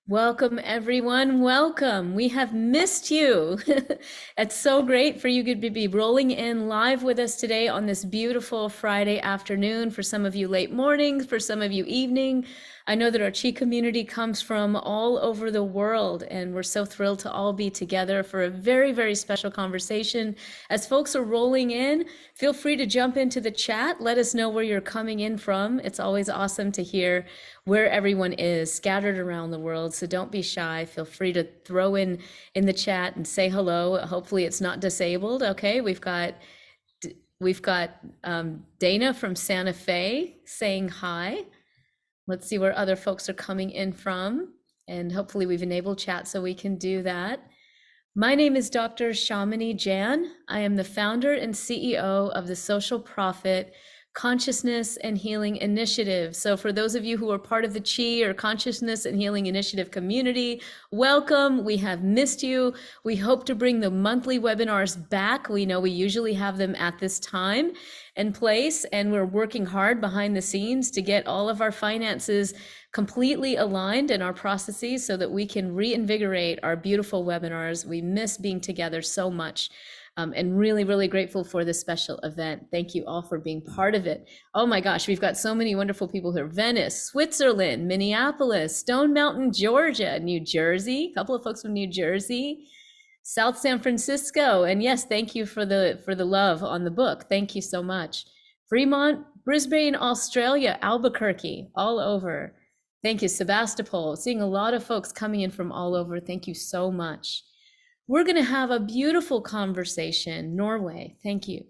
Welcome, everyone. Welcome. We have missed you. It's so great for you to be rolling in live with us today on this beautiful Friday afternoon. For some of you, late morning, for some of you, evening. I know that our Chi community comes from all over the world, and we're so thrilled to all be together for a very, very special conversation. As folks are rolling in, feel free to jump into the chat. Let us know where you're coming in from. It's always awesome to hear where everyone is scattered around the world. So don't be shy. Feel free to throw in the chat and say hello. Hopefully it's not disabled. Okay, we've got Dana from Santa Fe saying hi. Let's see where other folks are coming in from. And hopefully we've enabled chat so we can do that. My name is Dr. Shamini Jain. I am the founder and CEO of the social profit Consciousness and Healing Initiative. So for those of you who are part of the Chi or Consciousness and Healing Initiative community, welcome. We have missed you. We hope to bring the monthly webinars back. We know we usually have them at this time and place, and we're working hard behind the scenes to get all of our finances completely aligned in our processes so that we can reinvigorate our beautiful webinars. We miss being together so much. And really, really grateful for this special event. Thank you all for being part of it. Oh my gosh, we've got so many wonderful people here. Venice, Switzerland, Minneapolis, Stone Mountain, Georgia, New Jersey, a couple of folks from New Jersey, South San Francisco. And yes, thank you for the love on the book. Thank you so much. Fremont, Brisbane, Australia, Albuquerque, all over. Thank you, Sebastopol. Seeing a lot of folks coming in from all over. Thank you so much. We're going to have a beautiful conversation. Norway, thank you.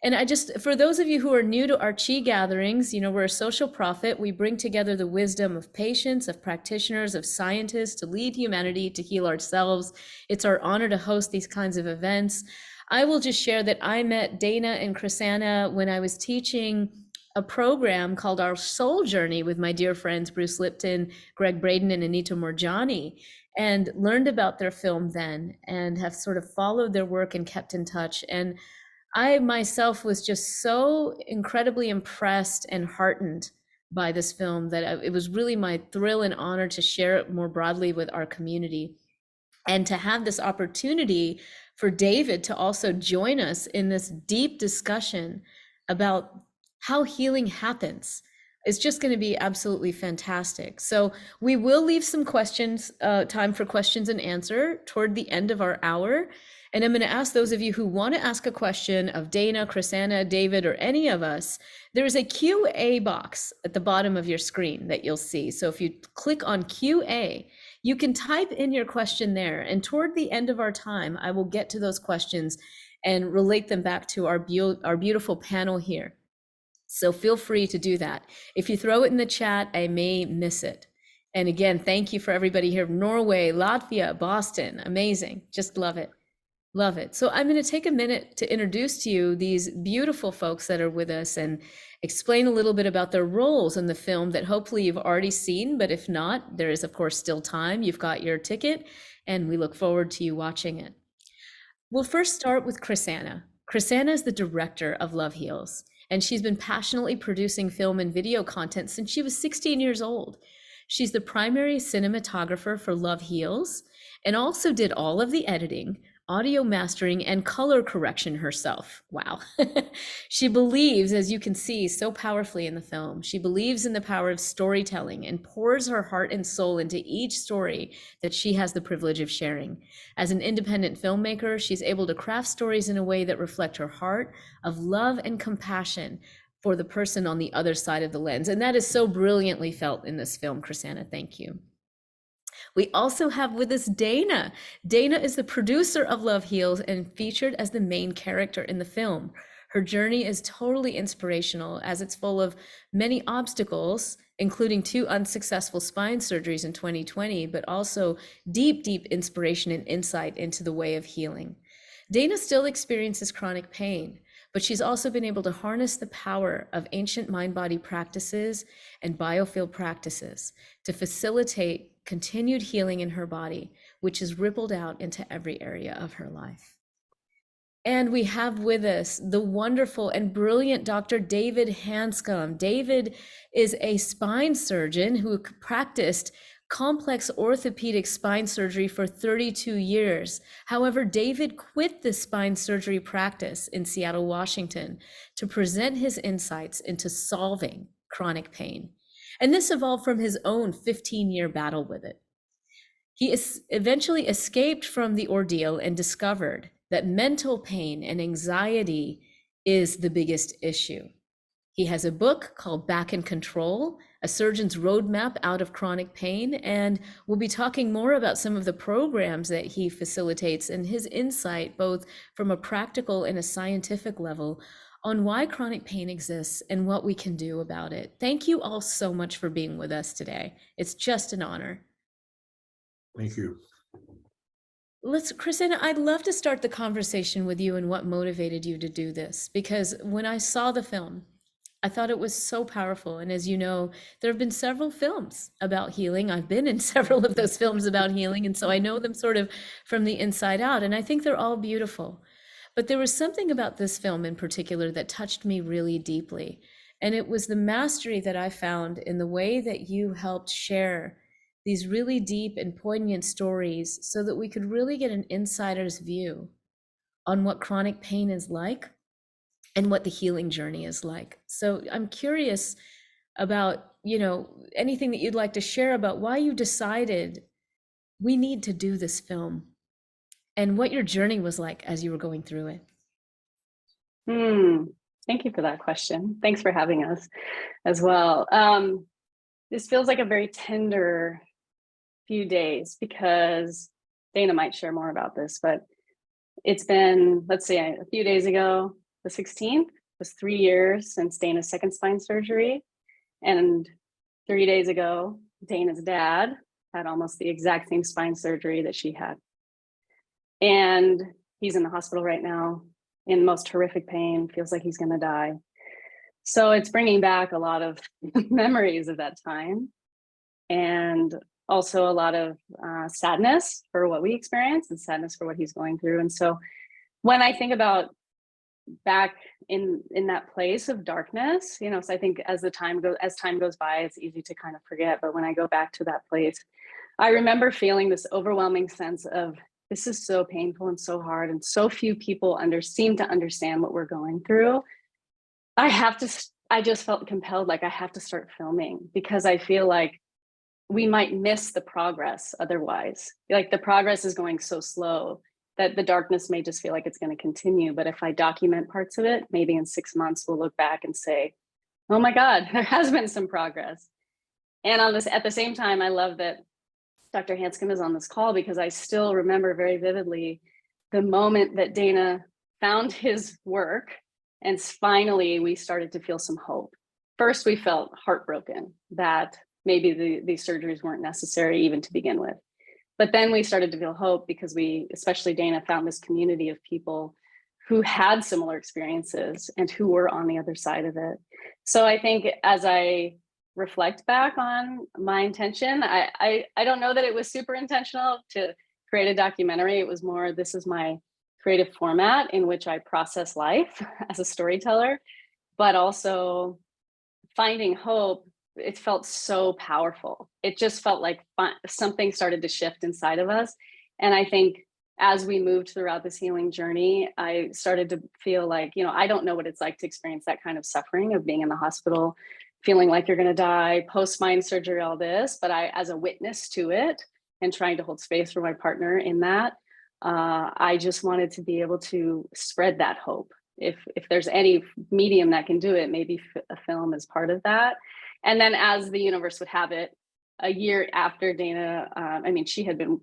And for those of you who are new to our Chi gatherings, we're a social profit. We bring together the wisdom of patients, of practitioners, of scientists to lead humanity, to heal ourselves. It's our honor to host these kinds of events. I will just share that I met Dana and Krisanna when I was teaching a program called Our Soul Journey with my dear friends, Bruce Lipton, Greg Braden, and Anita Morjani, and learned about their film then and have sort of followed their work and kept in touch. And I myself was just so incredibly impressed and heartened by this film that it was really my thrill and honor to share it more broadly with our community and to have this opportunity for David to also join us in this deep discussion about how healing happens. It's just going to be absolutely fantastic. So we will leave some questions, time for questions and answer toward the end of our hour. And I'm going to ask those of you who want to ask a question of Dana, Krisanna, David, or any of us, there is a QA box at the bottom of your screen that you'll see. So if you click on QA, you can type in your question there. And toward the end of our time, I will get to those questions and relate them back to our beautiful panel here. So feel free to do that. If you throw it in the chat, I may miss it. And again, thank you for everybody here. Norway, Latvia, Boston, amazing. Just love it. Love it. So I'm going to take a minute to introduce to you these beautiful folks that are with us and explain a little bit about their roles in the film that hopefully you've already seen, but if not, there is of course still time. You've got your ticket and we look forward to you watching it. We'll first start with Krisanna. Krisanna is the director of Love Heals, and she's been passionately producing film and video content since she was 16 years old. She's the primary cinematographer for Love Heals and also did all of the editing, audio mastering, and color correction herself. Wow. She believes, as you can see so powerfully in the film, she believes in the power of storytelling and pours her heart and soul into each story that she has the privilege of sharing. As an independent filmmaker, she's able to craft stories in a way that reflect her heart of love and compassion for the person on the other side of the lens. And that is so brilliantly felt in this film, Krisanna. Thank you. We also have with us Dana. Dana is the producer of Love Heals and featured as the main character in the film. Her journey is totally inspirational as it's full of many obstacles, including 2 unsuccessful spine surgeries in 2020, but also deep, deep inspiration and insight into the way of healing. Dana still experiences chronic pain, but she's also been able to harness the power of ancient mind-body practices and biofield practices to facilitate continued healing in her body, which is rippled out into every area of her life. And we have with us the wonderful and brilliant Dr. David Hanscom. David is a spine surgeon who practiced complex orthopedic spine surgery for 32 years. However, David quit the spine surgery practice in Seattle, Washington, to present his insights into solving chronic pain. And this evolved from his own 15-year battle with it. He eventually escaped from the ordeal and discovered that mental pain and anxiety is the biggest issue. He has a book called Back in Control, A Surgeon's Roadmap Out of Chronic Pain, and we'll be talking more about some of the programs that he facilitates and his insight, both from a practical and a scientific level, on why chronic pain exists and what we can do about it. Thank you all so much for being with us today. It's just an honor. Thank you. Krisanna, I'd love to start the conversation with you and what motivated you to do this, because when I saw the film, I thought it was so powerful. And as you know, there have been several films about healing. I've been in several of those films about healing. And so I know them sort of from the inside out. And I think they're all beautiful. But there was something about this film in particular that touched me really deeply. And it was the mastery that I found in the way that you helped share these really deep and poignant stories so that we could really get an insider's view on what chronic pain is like and what the healing journey is like. So I'm curious about, anything that you'd like to share about why you decided we need to do this film and what your journey was like as you were going through it. Thank you for that question. Thanks for having us as well. This feels like a very tender few days because Dana might share more about this, but it's been, let's say a few days ago, the 16th was 3 years since Dana's second spine surgery. And 3 days ago, Dana's dad had almost the exact same spine surgery that she had. And he's in the hospital right now in most horrific pain, feels like he's gonna die. So it's bringing back a lot of memories of that time. And also a lot of sadness for what we experienced and sadness for what he's going through. And so when I think about back in that place of darkness, so I think as time goes by, it's easy to kind of forget. But when I go back to that place, I remember feeling this overwhelming sense of this is so painful and so hard, and so few people seem to understand what we're going through. I just felt compelled, like I have to start filming, because I feel like we might miss the progress otherwise. Like the progress is going so slow that the darkness may just feel like it's going to continue. But if I document parts of it, maybe in 6 months, we'll look back and say, oh my God, there has been some progress. And at the same time, I love that Dr. Hanscom is on this call, because I still remember very vividly the moment that Dana found his work and finally we started to feel some hope. First, we felt heartbroken that maybe these surgeries weren't necessary even to begin with. But then we started to feel hope because especially Dana, found this community of people who had similar experiences and who were on the other side of it. So I think as I reflect back on my intention, I don't know that it was super intentional to create a documentary. It was more, this is my creative format in which I process life as a storyteller, but also finding hope. It felt so powerful. It just felt like something started to shift inside of us. And I think as we moved throughout this healing journey, I started to feel like, I don't know what it's like to experience that kind of suffering of being in the hospital, feeling like you're going to die, post-spine surgery, all this. But as a witness to it and trying to hold space for my partner in that, I just wanted to be able to spread that hope. If there's any medium that can do it, maybe a film is part of that. And then as the universe would have it, a year after Dana, she had been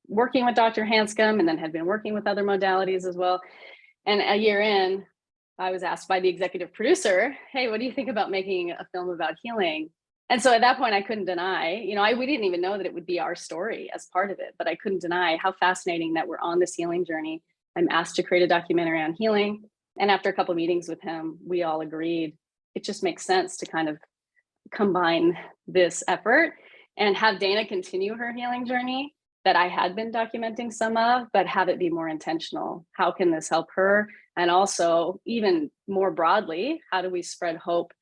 working with Dr. Hanscom and then had been working with other modalities as well. And a year in, I was asked by the executive producer, hey, what do you think about making a film about healing? And so at that point, I couldn't deny, we didn't even know that it would be our story as part of it, but I couldn't deny how fascinating that we're on this healing journey. I'm asked to create a documentary on healing. And after a couple of meetings with him, we all agreed it just makes sense to kind of combine this effort and have Dana continue her healing journey that I had been documenting some of, but have it be more intentional. How can this help her? And also, even more broadly, how do we spread hope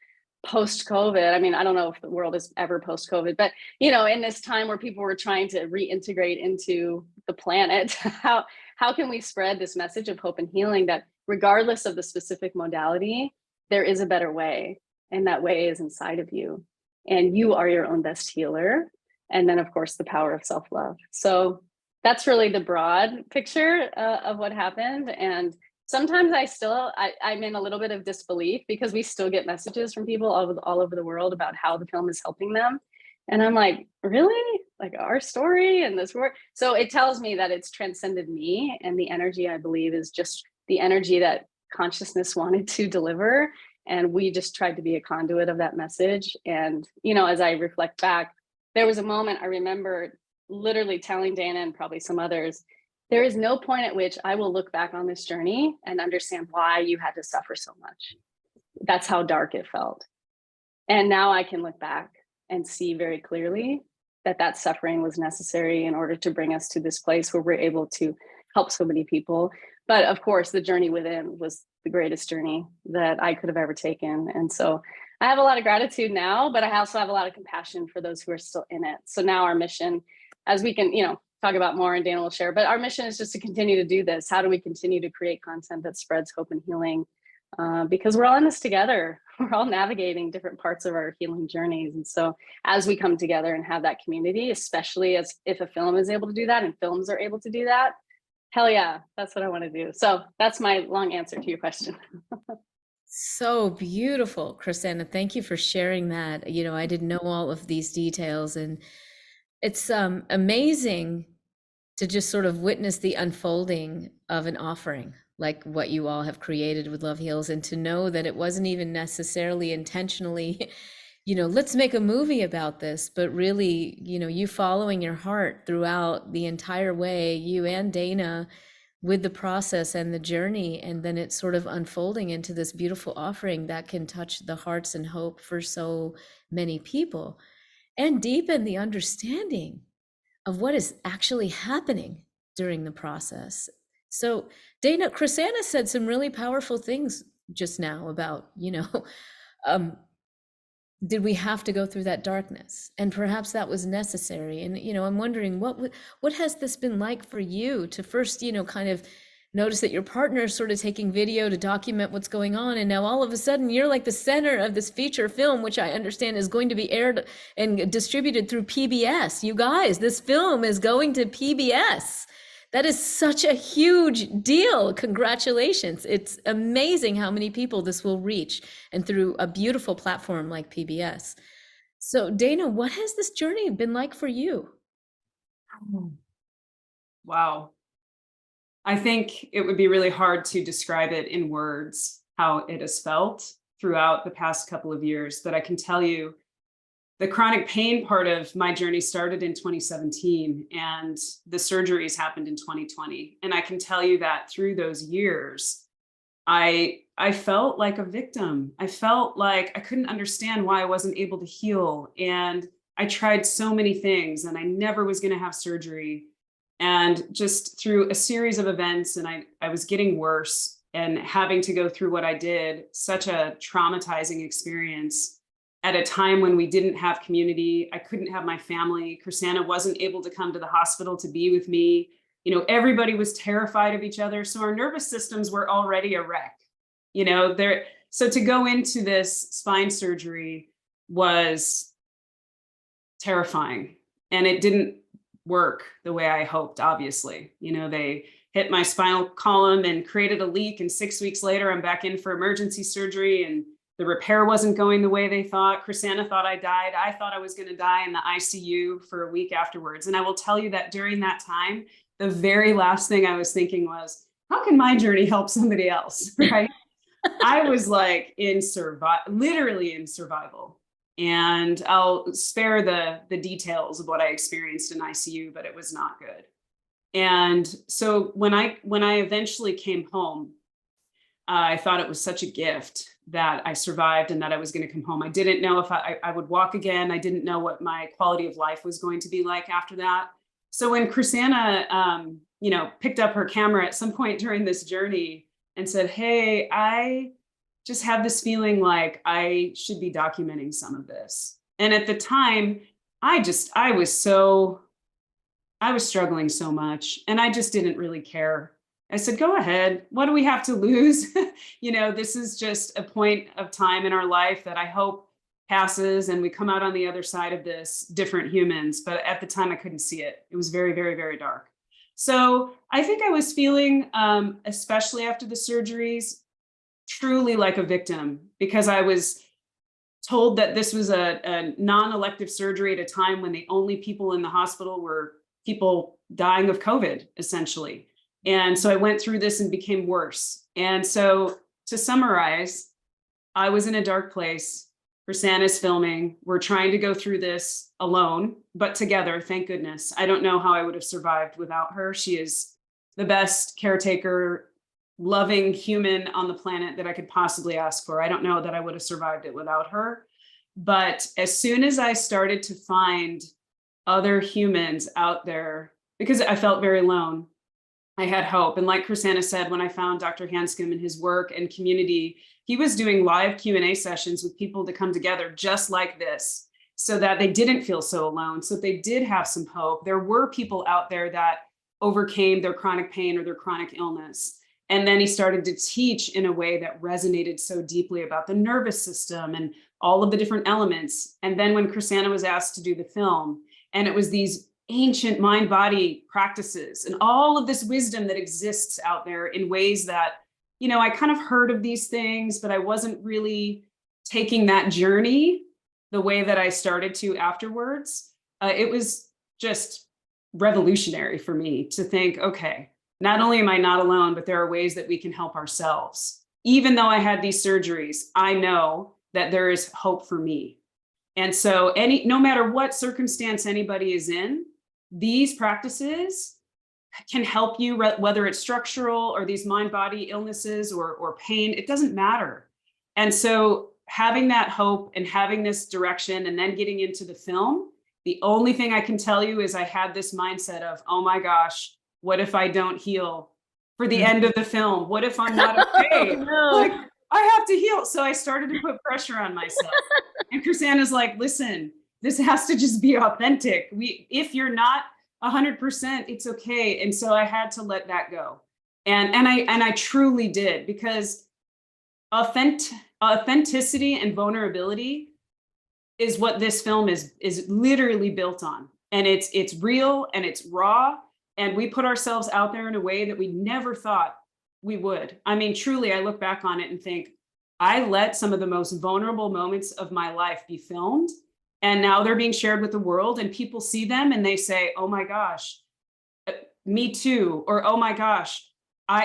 post-COVID. I mean, I don't know if the world is ever post-COVID, but you know, in this time where people were trying to reintegrate into the planet, how can we spread this message of hope and healing that regardless of the specific modality, there is a better way, and that way is inside of you, and you are your own best healer. And then of course the power of self-love. So that's really the broad picture of what happened. And sometimes I'm in a little bit of disbelief because we still get messages from people all over the world about how the film is helping them. And I'm like, really? Like our story and this work? So it tells me that it's transcended me, and the energy, I believe, is just the energy that consciousness wanted to deliver. And we just tried to be a conduit of that message. And, you know, as I reflect back, there was a moment I remember literally telling Dana and probably some others, there is no point at which I will look back on this journey and understand why you had to suffer so much. That's how dark it felt. And now I can look back and see very clearly that that suffering was necessary in order to bring us to this place where we're able to help so many people. But of course, the journey within was the greatest journey that I could have ever taken. And so I have a lot of gratitude now, but I also have a lot of compassion for those who are still in it. So now our mission, as we can, you know, talk about more and Dana will share, but our mission is just to continue to do this. How do we continue to create content that spreads hope and healing? Because we're all in this together. We're all navigating different parts of our healing journeys. And so as we come together and have that community, especially as if a film is able to do that and films are able to do that, hell yeah, that's what I want to do. So that's my long answer to your question. So beautiful, Krisanna. Thank you for sharing that. You know, I didn't know all of these details, and it's amazing to just sort of witness the unfolding of an offering like what you all have created with Love Heals, and to know that it wasn't even necessarily intentionally, you know, let's make a movie about this, but really, you know, you following your heart throughout the entire way, you and Dana, with the process and the journey, and then it's sort of unfolding into this beautiful offering that can touch the hearts and hope for so many people and deepen the understanding of what is actually happening during the process. So Dana, Krisanna said some really powerful things just now about, you know, did we have to go through that darkness? And perhaps that was necessary. And, you know, I'm wondering what has this been like for you to first, you know, kind of notice that your partner is sort of taking video to document what's going on. And now all of a sudden you're like the center of this feature film, which I understand is going to be aired and distributed through PBS. You guys, this film is going to PBS. That is such a huge deal. Congratulations. It's amazing how many people this will reach, and through a beautiful platform like PBS. So Dana, what has this journey been like for you? Wow. I think it would be really hard to describe it in words, how it has felt throughout the past couple of years. But I can tell you the chronic pain part of my journey started in 2017, and the surgeries happened in 2020. And I can tell you that through those years, I felt like a victim. I felt like I couldn't understand why I wasn't able to heal. And I tried so many things, and I never was going to have surgery. And just through a series of events, and I was getting worse and having to go through what I did, such a traumatizing experience at a time when we didn't have community. I couldn't have my family. Krisanna wasn't able to come to the hospital to be with me. You know, everybody was terrified of each other. So our nervous systems were already a wreck, you know, so to go into this spine surgery was terrifying, and it didn't work the way I hoped, obviously. You know, they hit my spinal column and created a leak, and 6 weeks later, I'm back in for emergency surgery, and the repair wasn't going the way they thought. Krisanna thought I died. I thought I was going to die in the ICU for a week afterwards. And I will tell you that during that time, the very last thing I was thinking was, how can my journey help somebody else, right? I was like literally in survival. And I'll spare the details of what I experienced in ICU, but it was not good. And so when I eventually came home, I thought it was such a gift that I survived and that I was going to come home. I didn't know if I would walk again. I didn't know what my quality of life was going to be like after that. So when Krisanna, you know, picked up her camera at some point during this journey and said, hey, I just have this feeling like I should be documenting some of this. And at the time, I was struggling so much, and I just didn't really care. I said, go ahead. What do we have to lose? This is just a point of time in our life that I hope passes and we come out on the other side of this different humans. But at the time I couldn't see it. It was very, very, very dark. So I think I was feeling, especially after the surgeries, truly like a victim, because I was told that this was a non-elective surgery at a time when the only people in the hospital were people dying of COVID, essentially. And so I went through this and became worse. And so to summarize, I was in a dark place. Krisanna's filming. We're trying to go through this alone, but together, thank goodness. I don't know how I would have survived without her. She is the best caretaker, loving human on the planet that I could possibly ask for. I don't know that I would have survived it without her. But as soon as I started to find other humans out there, because I felt very alone, I had hope. And like Krisanna said, when I found Dr. Hanscom and his work and community, he was doing live Q&A sessions with people to come together just like this, so that they didn't feel so alone, so they did have some hope. There were people out there that overcame their chronic pain or their chronic illness. And then he started to teach in a way that resonated so deeply about the nervous system and all of the different elements. And then when Krisanna was asked to do the film, and it was these ancient mind-body practices and all of this wisdom that exists out there in ways that, I kind of heard of these things, but I wasn't really taking that journey the way that I started to afterwards. It was just revolutionary for me to think, okay, not only am I not alone, but there are ways that we can help ourselves. Even though I had these surgeries, I know that there is hope for me. And so no matter what circumstance anybody is in, these practices can help you, whether it's structural or these mind-body illnesses or pain, it doesn't matter. And so having that hope and having this direction and then getting into the film, the only thing I can tell you is I had this mindset of, oh my gosh, what if I don't heal for the end of the film? What if I'm not okay? No. Like, I have to heal. So I started to put pressure on myself. And Krisanna's like, listen, this has to just be authentic. If you're not 100%, it's okay. And so I had to let that go. And I truly did, because authenticity and vulnerability is what this film is literally built on. And it's real and it's raw. And we put ourselves out there in a way that we never thought we would. I mean, truly, I look back on it and think, I let some of the most vulnerable moments of my life be filmed. And now they're being shared with the world, and people see them and they say, oh my gosh, me too. Or, oh my gosh,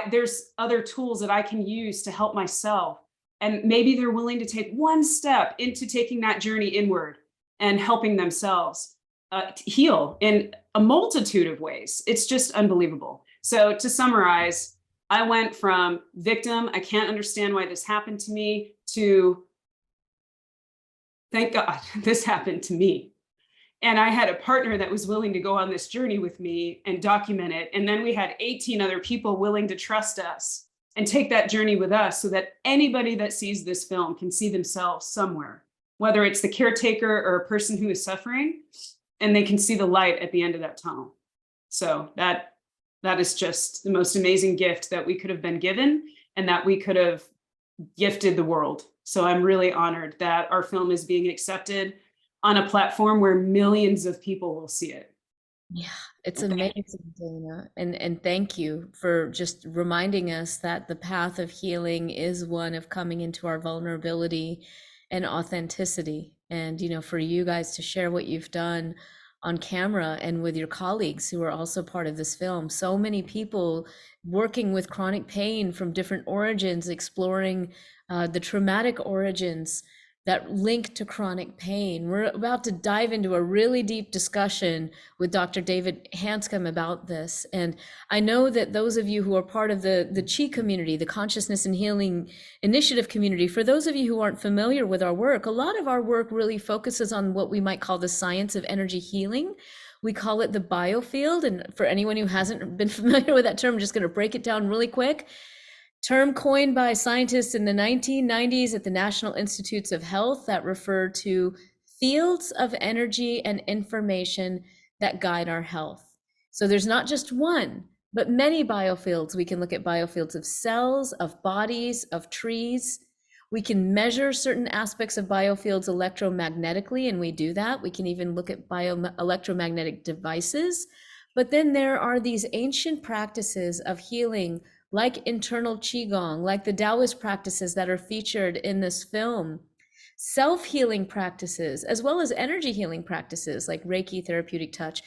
there's other tools that I can use to help myself. And maybe they're willing to take one step into taking that journey inward and helping themselves heal in a multitude of ways. It's just unbelievable. So to summarize, I went from victim, I can't understand why this happened to me, to thank God this happened to me. And I had a partner that was willing to go on this journey with me and document it. And then we had 18 other people willing to trust us and take that journey with us, so that anybody that sees this film can see themselves somewhere, whether it's the caretaker or a person who is suffering, and they can see the light at the end of that tunnel. So that is just the most amazing gift that we could have been given and that we could have gifted the world. So I'm really honored that our film is being accepted on a platform where millions of people will see it. Yeah, it's amazing, Dana. And thank you for just reminding us that the path of healing is one of coming into our vulnerability and authenticity. And, for you guys to share what you've done on camera and with your colleagues who are also part of this film. So many people working with chronic pain from different origins, exploring the traumatic origins that link to chronic pain. We're about to dive into a really deep discussion with Dr. David Hanscom about this. And I know that those of you who are part of the CHI community, the Consciousness and Healing Initiative community, for those of you who aren't familiar with our work, a lot of our work really focuses on what we might call the science of energy healing. We call it the biofield. And for anyone who hasn't been familiar with that term, I'm just going to break it down really quick. term coined by scientists in the 1990s at the National Institutes of Health that refer to fields of energy and information that guide our health. So there's not just one, but many biofields. We can look at biofields of cells, of bodies, of trees. We can measure certain aspects of biofields electromagnetically, and we do that. We can even look at electromagnetic devices. But then there are these ancient practices of healing, like internal Qigong, like the Taoist practices that are featured in this film, self-healing practices, as well as energy healing practices like Reiki, therapeutic touch.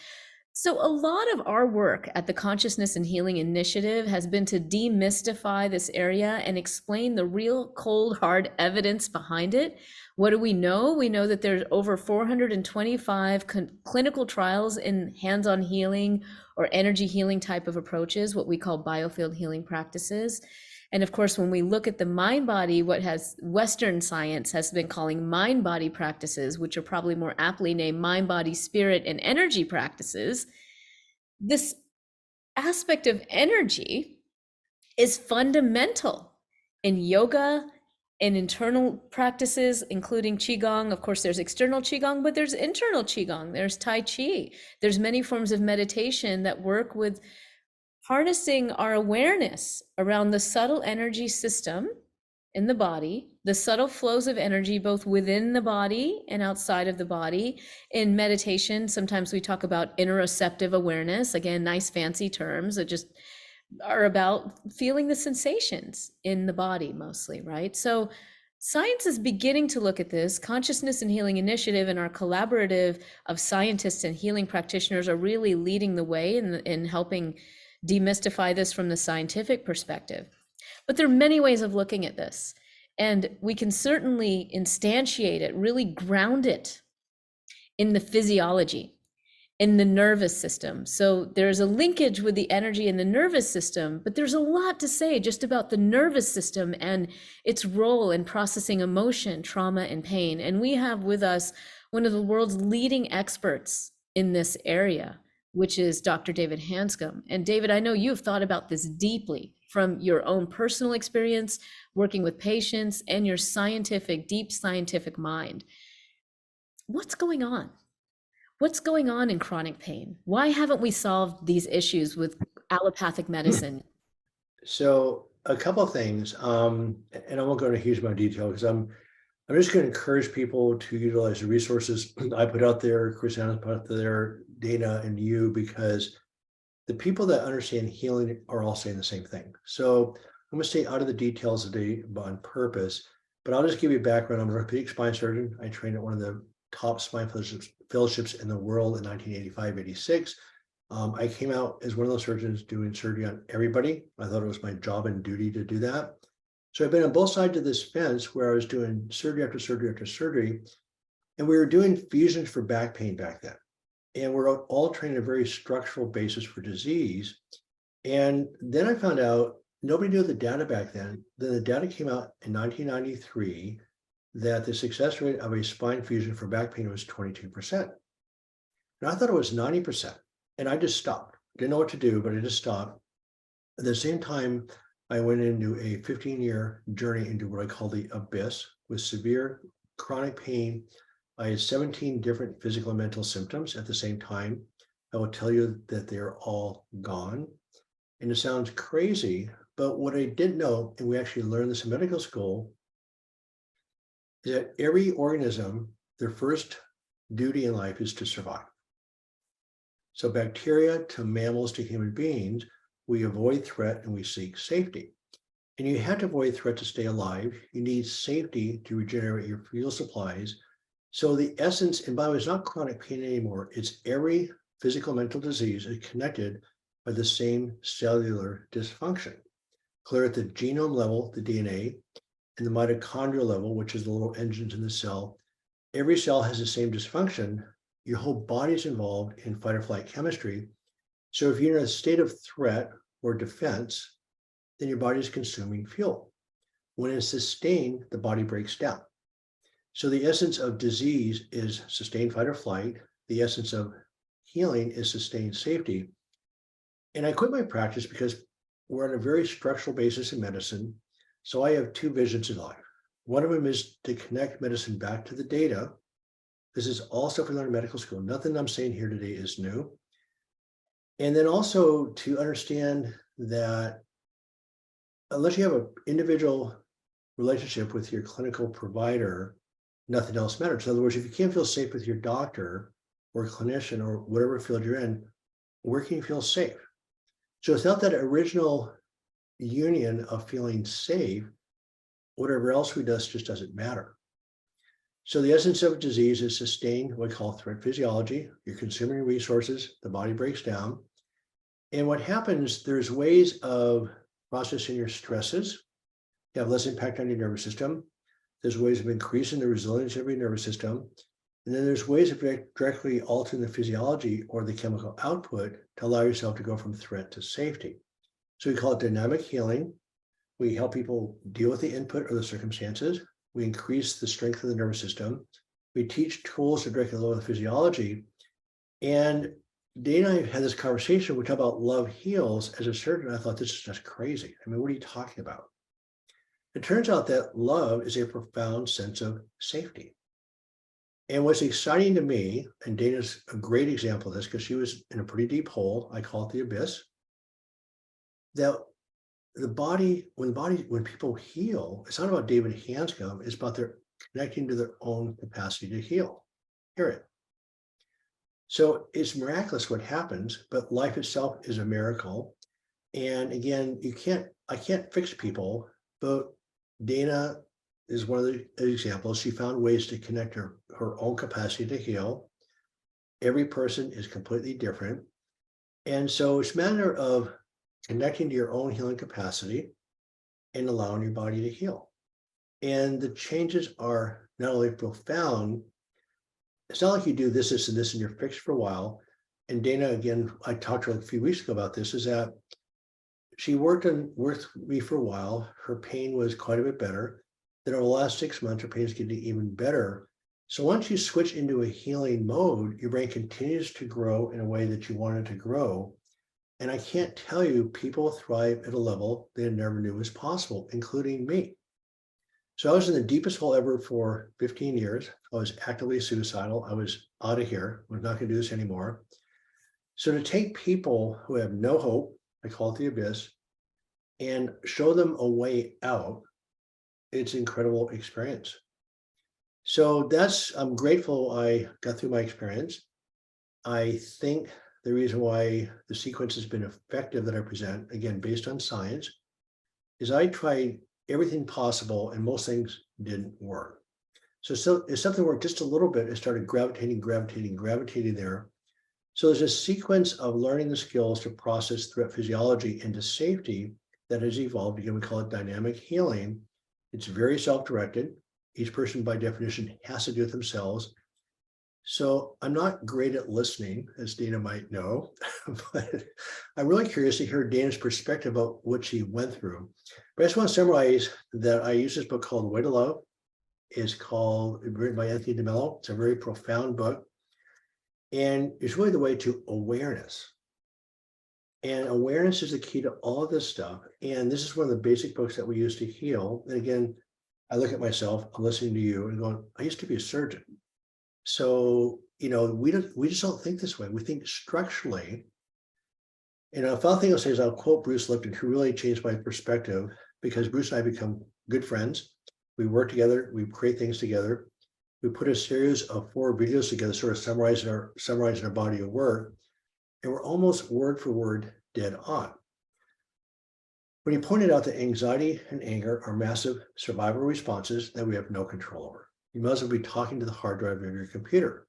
So a lot of our work at the Consciousness and Healing Initiative has been to demystify this area and explain the real cold, hard evidence behind it. What do we know? We know that there's over 425 clinical trials in hands-on healing or energy healing type of approaches, what we call biofield healing practices. And of course, when we look at the mind body, what has Western science has been calling mind body practices, which are probably more aptly named mind body spirit and energy practices, this aspect of energy is fundamental in yoga and internal practices, including Qigong. Of course, there's external Qigong, but there's internal Qigong. There's Tai Chi. There's many forms of meditation that work with harnessing our awareness around the subtle energy system in the body, the subtle flows of energy both within the body and outside of the body. In meditation, sometimes we talk about interoceptive awareness. Again, nice fancy terms that just are about feeling the sensations in the body mostly, right? So science is beginning to look at this. Consciousness and Healing Initiative and our collaborative of scientists and healing practitioners are really leading the way in helping demystify this from the scientific perspective. But there are many ways of looking at this, and we can certainly instantiate it, really ground it in the physiology, in the nervous system. So there's a linkage with the energy in the nervous system, but there's a lot to say just about the nervous system and its role in processing emotion, trauma, and pain. And we have with us one of the world's leading experts in this area, which is Dr. David Hanscom. And David, I know you've thought about this deeply from your own personal experience, working with patients, and your scientific, deep scientific mind. What's going on? What's going on in chronic pain? Why haven't we solved these issues with allopathic medicine? So a couple of things, and I won't go into a huge amount of detail because I'm just going to encourage people to utilize the resources I put out there, Krisanna put out there, Dana and you, because the people that understand healing are all saying the same thing. So I'm going to stay out of the details today on purpose, but I'll just give you a background. I'm an orthopedic spine surgeon. I trained at one of the top spine fellowships in the world in 1985, 86. I came out as one of those surgeons doing surgery on everybody. I thought it was my job and duty to do that. So I've been on both sides of this fence where I was doing surgery after surgery after surgery, and we were doing fusions for back pain back then. And we're all trained on a very structural basis for disease. And then I found out nobody knew the data back then. Then the data came out in 1993 that the success rate of a spine fusion for back pain was 22%. And I thought it was 90%. And I just stopped. Didn't know what to do, but I just stopped. At the same time, I went into a 15-year journey into what I call the abyss with severe chronic pain. I had 17 different physical and mental symptoms at the same time. I will tell you that they're all gone. And it sounds crazy, but what I didn't know, and we actually learned this in medical school, is that every organism, their first duty in life is to survive. So bacteria to mammals to human beings, we avoid threat and we seek safety. And you have to avoid threat to stay alive. You need safety to regenerate your fuel supplies. So the essence, and by the way, it's not chronic pain anymore. It's every physical mental disease is connected by the same cellular dysfunction. Clear at the genome level, the DNA, and the mitochondrial level, which is the little engines in the cell. Every cell has the same dysfunction. Your whole body's involved in fight or flight chemistry. So if you're in a state of threat or defense, then your body is consuming fuel. When it's sustained, the body breaks down. So the essence of disease is sustained fight or flight. The essence of healing is sustained safety. And I quit my practice because we're on a very structural basis in medicine. So I have two visions in life. One of them is to connect medicine back to the data. This is all stuff we learned in medical school. Nothing I'm saying here today is new. And then also to understand that unless you have an individual relationship with your clinical provider, nothing else matters. In other words, if you can't feel safe with your doctor or clinician or whatever field you're in, where can you feel safe? So without that original union of feeling safe, whatever else we do just doesn't matter. So the essence of disease is sustained, what we call threat physiology. You're consuming resources, the body breaks down. And what happens, there's ways of processing your stresses. You have less impact on your nervous system. There's ways of increasing the resilience of your nervous system. And then there's ways of directly altering the physiology or the chemical output to allow yourself to go from threat to safety. So we call it dynamic healing. We help people deal with the input or the circumstances. We increase the strength of the nervous system. We teach tools to directly lower the physiology. And Dana and I had this conversation. We talk about love heals. As a surgeon, I thought this is just crazy. I mean, what are you talking about? It turns out that love is a profound sense of safety. And what's exciting to me, and Dana's a great example of this because she was in a pretty deep hole, I call it the abyss, that when people heal, it's not about David Hanscom, it's about their connecting to their own capacity to heal. Hear it. So it's miraculous what happens, but life itself is a miracle. And again, I can't fix people, but Dana is one of the examples. She found ways to connect her own capacity to heal. Every person is completely different. And so it's a matter of connecting to your own healing capacity and allowing your body to heal. And the changes are not only profound, it's not like you do this, this, and this, and you're fixed for a while. And Dana, again, I talked to her a few weeks ago about this, is that she worked with me for a while. Her pain was quite a bit better. Then over the last 6 months, her pain is getting even better. So once you switch into a healing mode, your brain continues to grow in a way that you want it to grow. And I can't tell you, people thrive at a level they never knew was possible, including me. So I was in the deepest hole ever for 15 years. I was actively suicidal. I was out of here. I was not going to do this anymore. So to take people who have no hope, I call it the abyss, and show them a way out, it's an incredible experience. So I'm grateful I got through my experience. I think the reason why the sequence has been effective that I present, again, based on science, is I tried everything possible and most things didn't work. So if something worked just a little bit, it started gravitating there. So there's a sequence of learning the skills to process threat physiology into safety that has evolved. Again, we call it dynamic healing. It's very self-directed. Each person by definition has to do it themselves. So I'm not great at listening, as Dana might know, but I'm really curious to hear Dana's perspective about what she went through. But I just want to summarize that I use this book called Way to Love. It's written by Anthony DeMello. It's a very profound book. And it's really the way to awareness. And awareness is the key to all of this stuff. And this is one of the basic books that we use to heal. And again, I look at myself, I'm listening to you and going, I used to be a surgeon. So, we just don't think this way. We think structurally. A final thing I'll say is I'll quote Bruce Lipton, who really changed my perspective, because Bruce and I become good friends. We work together, we create things together. We put a series of 4 videos together, sort of summarizing our body of work, and we're almost word for word dead on. When he pointed out that anxiety and anger are massive survival responses that we have no control over. You might as well be talking to the hard drive of your computer,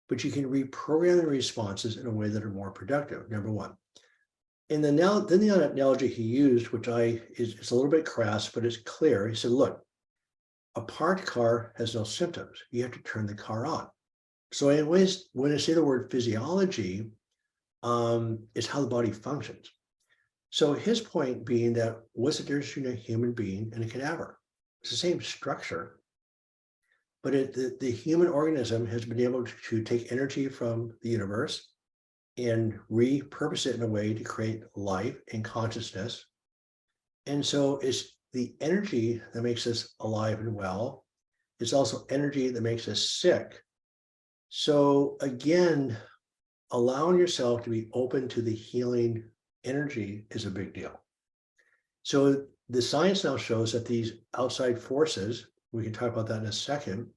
but you can reprogram the responses in a way that are more productive, number one. And then the analogy he used, which is a little bit crass, but it's clear. He said, look, a parked car has no symptoms. You have to turn the car on. So anyways, when I say the word physiology, it's how the body functions. So his point being that what's the difference between a human being and a cadaver? It's the same structure, but the human organism has been able to take energy from the universe and repurpose it in a way to create life and consciousness. And so it's the energy that makes us alive and well. It's also energy that makes us sick. So again, allowing yourself to be open to the healing energy is a big deal. So the science now shows that these outside forces, we can talk about that in a second,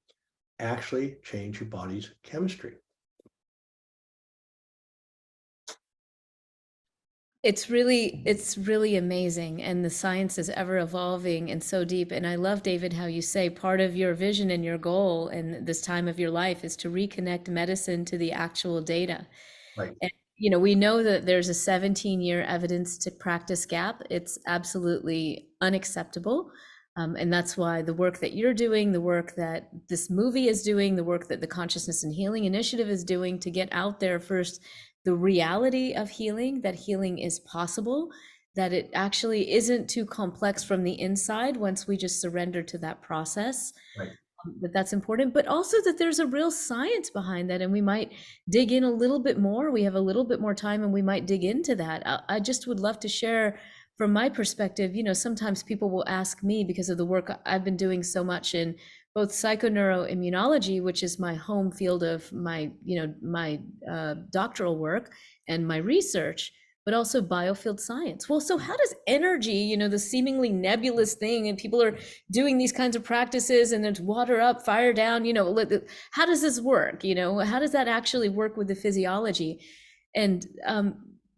actually change your body's chemistry. It's really amazing. And the science is ever evolving and so deep. And I love, David, how you say part of your vision and your goal in this time of your life is to reconnect medicine to the actual data. Right. And, we know that there's a 17-year evidence to practice gap. It's absolutely unacceptable. And that's why the work that you're doing, the work that this movie is doing, the work that the Consciousness and Healing Initiative is doing to get out there first, the reality of healing, that healing is possible, that it actually isn't too complex from the inside once we just surrender to that process. Right. That's important, but also that there's a real science behind that, and we might dig in a little bit more. We have a little bit more time and we might dig into that. I just would love to share from my perspective. Sometimes people will ask me, because of the work I've been doing so much in both psychoneuroimmunology, which is my home field of my doctoral work and my research, but also biofield science. Well, so how does energy, the seemingly nebulous thing, and people are doing these kinds of practices and there's water up, fire down, how does this work? How does that actually work with the physiology? And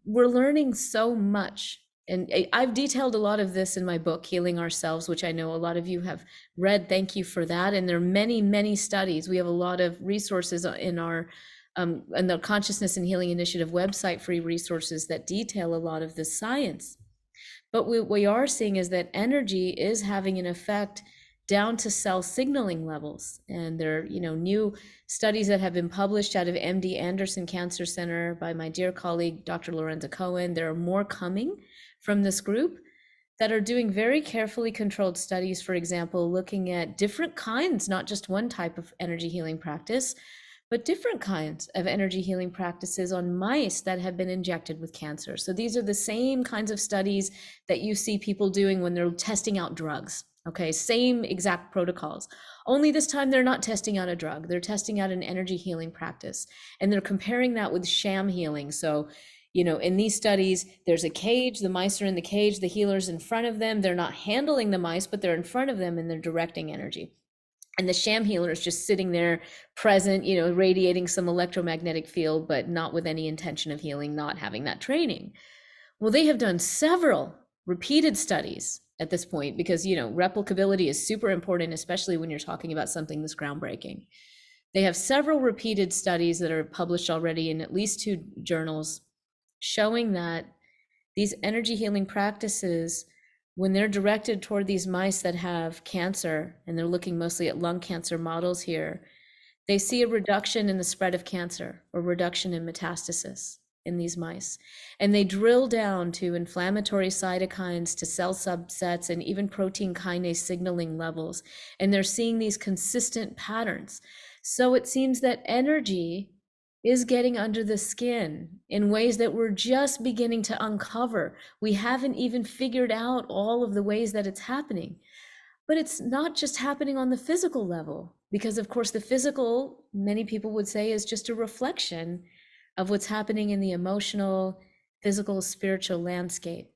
we're learning so much. And I've detailed a lot of this in my book, Healing Ourselves, which I know a lot of you have read. Thank you for that. And there are many, many studies. We have a lot of resources in our and the Consciousness and Healing Initiative website, free resources that detail a lot of the science. But what we are seeing is that energy is having an effect down to cell signaling levels. And there are, new studies that have been published out of MD Anderson Cancer Center by my dear colleague, Dr. Lorenza Cohen. There are more coming from this group that are doing very carefully controlled studies, for example, looking at different kinds, not just one type of energy healing practice, but different kinds of energy healing practices on mice that have been injected with cancer. So these are the same kinds of studies that you see people doing when they're testing out drugs. Okay, same exact protocols. Only this time they're not testing out a drug, they're testing out an energy healing practice. And they're comparing that with sham healing. So, in these studies, there's a cage, the mice are in the cage, the healer's in front of them. They're not handling the mice, but they're in front of them and they're directing energy. And the sham healer is just sitting there present, radiating some electromagnetic field, but not with any intention of healing, not having that training. Well, they have done several repeated studies at this point because, replicability is super important, especially when you're talking about something that's groundbreaking. They have several repeated studies that are published already in at least 2 journals showing that these energy healing practices, when they're directed toward these mice that have cancer, and they're looking mostly at lung cancer models here, they see a reduction in the spread of cancer or reduction in metastasis in these mice. And they drill down to inflammatory cytokines, to cell subsets, and even protein kinase signaling levels. And they're seeing these consistent patterns. So it seems that energy is getting under the skin in ways that we're just beginning to uncover. We haven't even figured out all of the ways that it's happening. But it's not just happening on the physical level, because of course the physical, many people would say, is just a reflection of what's happening in the emotional, physical, spiritual landscape.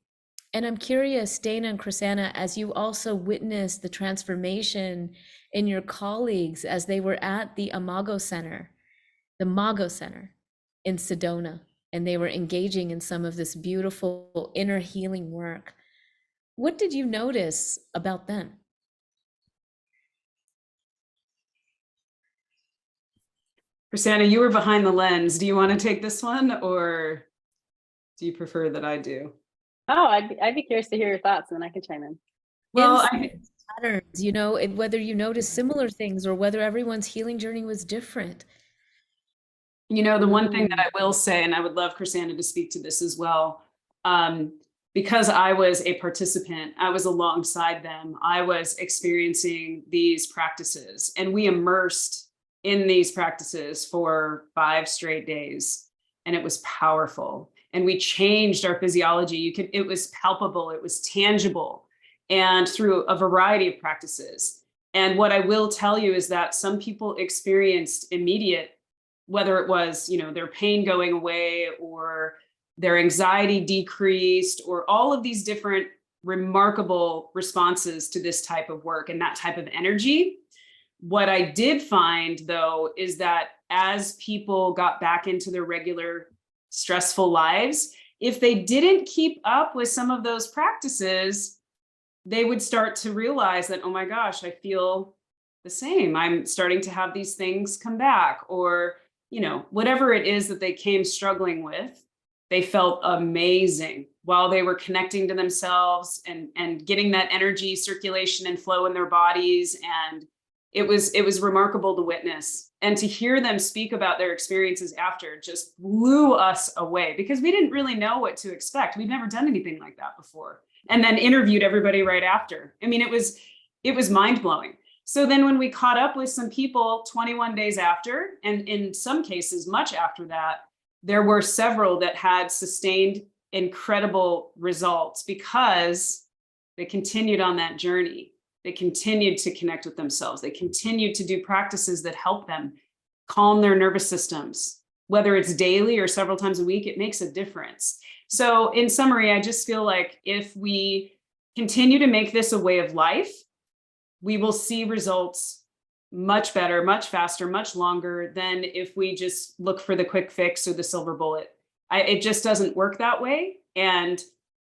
And I'm curious, Dana and Krisanna, as you also witnessed the transformation in your colleagues as they were at the Mago Center in Sedona, and they were engaging in some of this beautiful inner healing work. What did you notice about them? Krisanna, you were behind the lens. Do you want to take this one, or do you prefer that I do? Oh, I'd be curious to hear your thoughts, and then I can chime in. Well, patterns, whether you notice similar things or whether everyone's healing journey was different. The one thing that I will say, and I would love Krisanna to speak to this as well, because I was a participant, I was alongside them, I was experiencing these practices, and we immersed in these practices for 5 straight days. and it was powerful. And we changed our physiology. It was palpable, it was tangible, and through a variety of practices. And what I will tell you is that some people experienced immediate, whether it was, their pain going away or their anxiety decreased, or all of these different remarkable responses to this type of work and that type of energy. What I did find, though, is that as people got back into their regular stressful lives, if they didn't keep up with some of those practices, they would start to realize that, oh my gosh, I feel the same. I'm starting to have these things come back, or, whatever it is that they came struggling with, they felt amazing while they were connecting to themselves and getting that energy circulation and flow in their bodies. And it was remarkable to witness, and to hear them speak about their experiences after just blew us away, because we didn't really know what to expect. We'd never done anything like that before, and then interviewed everybody right after. I mean, it was mind-blowing. So then when we caught up with some people 21 days after, and in some cases much after that, there were several that had sustained incredible results because they continued on that journey. They continued to connect with themselves. They continued to do practices that help them calm their nervous systems, whether it's daily or several times a week. It makes a difference. So in summary, I just feel like if we continue to make this a way of life, we will see results much better, much faster, much longer than if we just look for the quick fix or the silver bullet. It just doesn't work that way. And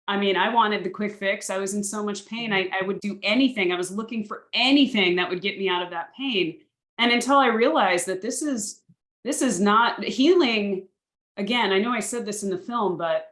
I mean, I wanted the quick fix. I was in so much pain. I would do anything. I was looking for anything that would get me out of that pain. And until I realized that this is not healing. Again, I know I said this in the film, but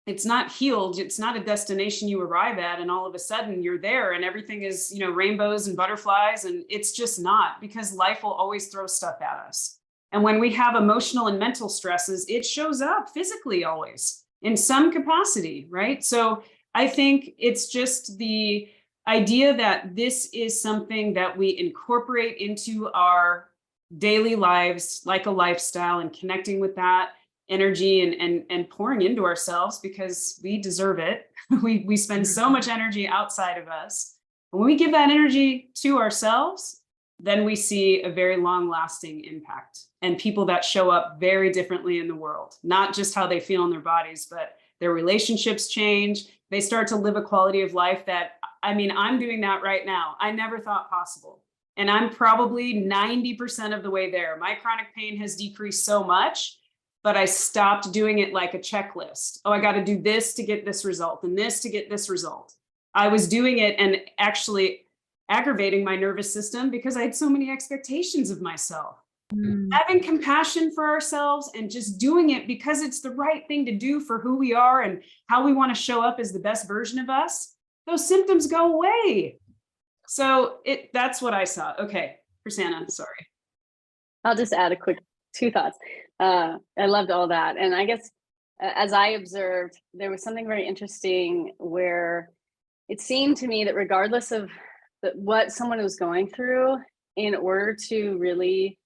it's not healed. It's not a destination you arrive at and all of a sudden you're there and everything is, rainbows and butterflies. And it's just not, because life will always throw stuff at us. And when we have emotional and mental stresses, it shows up physically always in some capacity, right? So I think it's just the idea that this is something that we incorporate into our daily lives like a lifestyle, and connecting with that energy and pouring into ourselves, because we deserve it. We spend so much energy outside of us. When we give that energy to ourselves, then we see a very long lasting impact, and people that show up very differently in the world, not just how they feel in their bodies, but their relationships change. They start to live a quality of life that, I mean, I'm doing that right now. I never thought possible. And I'm probably 90% of the way there. My chronic pain has decreased so much, but I stopped doing it like a checklist. Oh, I got to do this to get this result and this to get this result. I was doing it and actually aggravating my nervous system because I had so many expectations of myself. Having compassion for ourselves and just doing it because it's the right thing to do for who we are and how we want to show up as the best version of us, those symptoms go away. So that's what I saw. Okay, Krisanna, sorry. I'll just add a quick 2 thoughts. I loved all that. And I guess as I observed, there was something very interesting where it seemed to me that regardless of what someone was going through, in order to really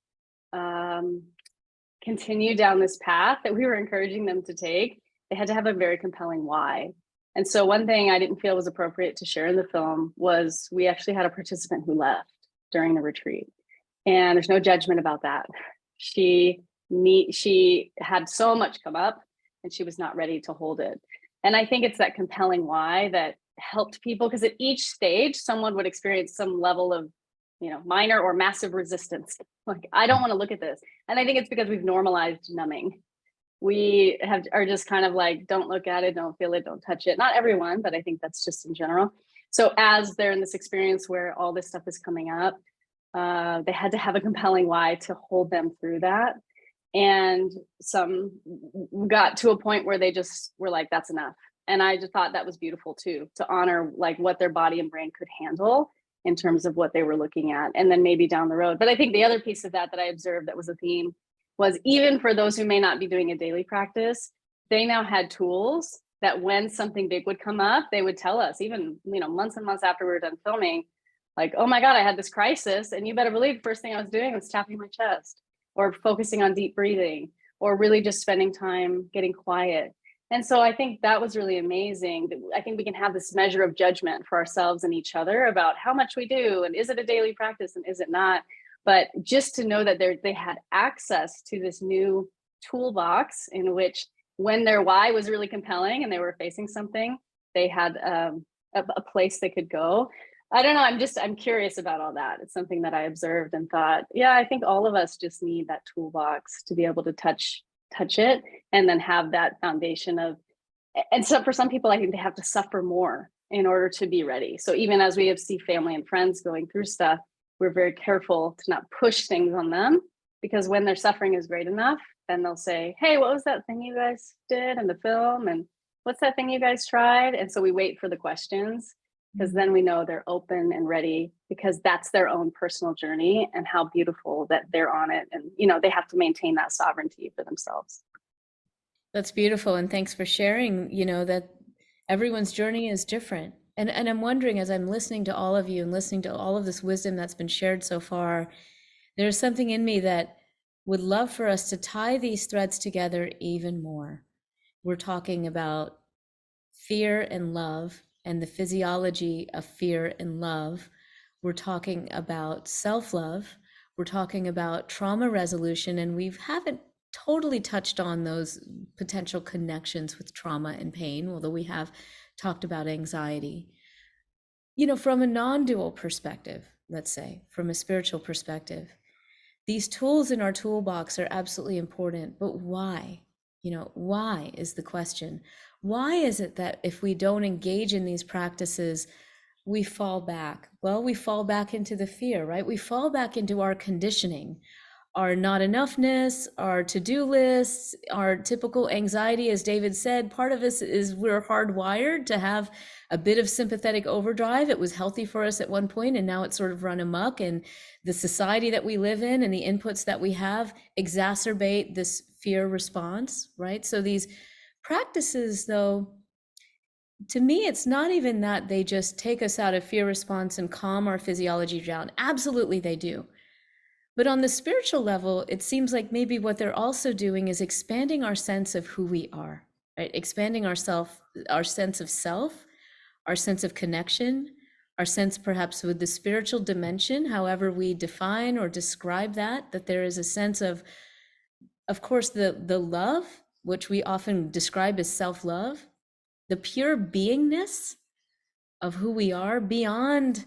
continue down this path that we were encouraging them to take, they had to have a very compelling why. And so one thing I didn't feel was appropriate to share in the film was we actually had a participant who left during the retreat. And there's no judgment about that. She had so much come up and she was not ready to hold it. And I think it's that compelling why that helped people, because at each stage, someone would experience some level of, minor or massive resistance. Like, I don't want to look at this. And I think it's because we've normalized numbing. We are just kind of like, don't look at it, don't feel it, don't touch it. Not everyone, but I think that's just in general. So as they're in this experience where all this stuff is coming up, they had to have a compelling why to hold them through that. And some got to a point where they just were like, that's enough. And I just thought that was beautiful too, to honor like what their body and brain could handle in terms of what they were looking at, and then maybe down the road. But I think the other piece of that I observed that was a theme was, even for those who may not be doing a daily practice, they now had tools that when something big would come up, they would tell us, even months and months after we were done filming, like, oh my God, I had this crisis. And you better believe the first thing I was doing was tapping my chest or focusing on deep breathing or really just spending time getting quiet. And so I think that was really amazing. I think we can have this measure of judgment for ourselves and each other about how much we do, and is it a daily practice and is it not? But just to know that they had access to this new toolbox in which, when their why was really compelling and they were facing something, they had a place they could go. I don't know, I'm curious about all that. It's something that I observed and thought, yeah, I think all of us just need that toolbox to be able to touch it, and then have that foundation of, and so for some people, I think they have to suffer more in order to be ready. So even as we see family and friends going through stuff, we're very careful to not push things on them, because when their suffering is great enough, then they'll say, hey, what was that thing you guys did in the film? And what's that thing you guys tried? And so we wait for the questions, because then we know they're open and ready, because that's their own personal journey, and how beautiful that they're on it. And, you know, they have to maintain that sovereignty for themselves. That's beautiful. And thanks for sharing, you know, that everyone's journey is different. And I'm wondering, as I'm listening to all of you and listening to all of this wisdom that's been shared so far, there's something in me that would love for us to tie these threads together even more. We're talking about fear and love, and the physiology of fear and love. We're talking about self-love. We're talking about trauma resolution, and we haven't totally touched on those potential connections with trauma and pain, although we have talked about anxiety. You know, from a non-dual perspective, let's say, from a spiritual perspective, these tools in our toolbox are absolutely important, but why? You know, why is the question. Why is it that if we don't engage in these practices, we fall back? Well, we fall back into the fear, right? We fall back into our conditioning, our not enoughness, our to-do lists, our typical anxiety. As David said, part of us is we're hardwired to have a bit of sympathetic overdrive. It was healthy for us at one point, and now it's sort of run amok. And the society that we live in and the inputs that we have exacerbate this fear response, right? So these practices, though, to me, it's not even that they just take us out of fear response and calm our physiology down. Absolutely, they do. But on the spiritual level, it seems like maybe what they're also doing is expanding our sense of who we are, right? Expanding our sense of self, our sense of connection, our sense perhaps with the spiritual dimension, however we define or describe that there is a sense of course, the love, which we often describe as self-love, the pure beingness of who we are beyond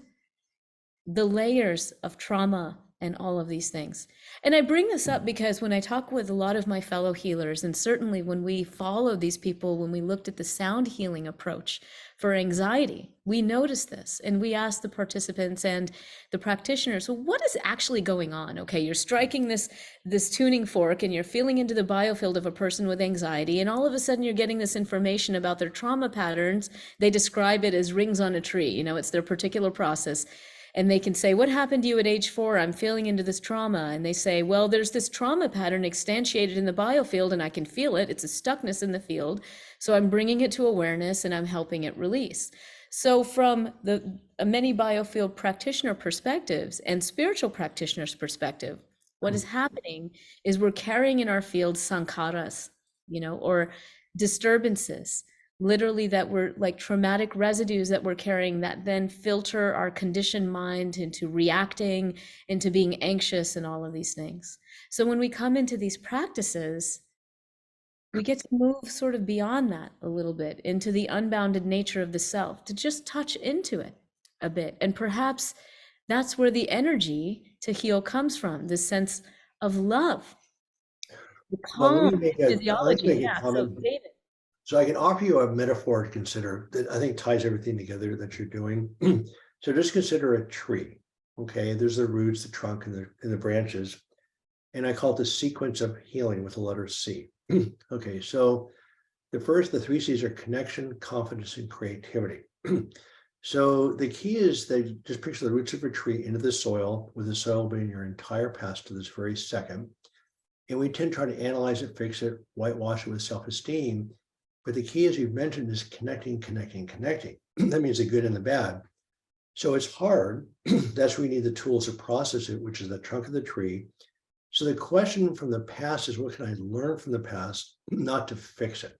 the layers of trauma and all of these things. And I bring this up because when I talk with a lot of my fellow healers, and certainly when we follow these people, when we looked at the sound healing approach for anxiety, we noticed this, and we asked the participants and the practitioners, well, what is actually going on? Okay, you're striking this tuning fork and you're feeling into the biofield of a person with anxiety, and all of a sudden you're getting this information about their trauma patterns. They describe it as rings on a tree, you know, it's their particular process. And they can say, what happened to you at age 4? I'm feeling into this trauma. And they say, well, there's this trauma pattern instantiated in the biofield and I can feel it. It's a stuckness in the field. So I'm bringing it to awareness and I'm helping it release. So from the many biofield practitioner perspectives and spiritual practitioners' perspective, what is happening is we're carrying in our field sankharas, you know, or disturbances, literally, that we're like traumatic residues that we're carrying that then filter our conditioned mind into reacting, into being anxious and all of these things. So when we come into these practices, we get to move sort of beyond that a little bit into the unbounded nature of the self, to just touch into it a bit. And perhaps that's where the energy to heal comes from, this sense of love, the calm physiology. Yeah, so David. So I can offer you a metaphor to consider that I think ties everything together that you're doing. So just consider a tree. Okay, there's the roots, the trunk, and the branches. And I call it the sequence of healing with the letter C. Okay, so the 3 C's are connection, confidence, and creativity. So the key is that just picture the roots of a tree into the soil, with the soil being your entire past to this very second. And we tend to try to analyze it, fix it, whitewash it with self-esteem. But the key, as you've mentioned, is connecting. That means the good and the bad. So it's hard. That's where we need the tools to process it, which is the trunk of the tree. So the question from the past is, what can I learn from the past, not to fix it?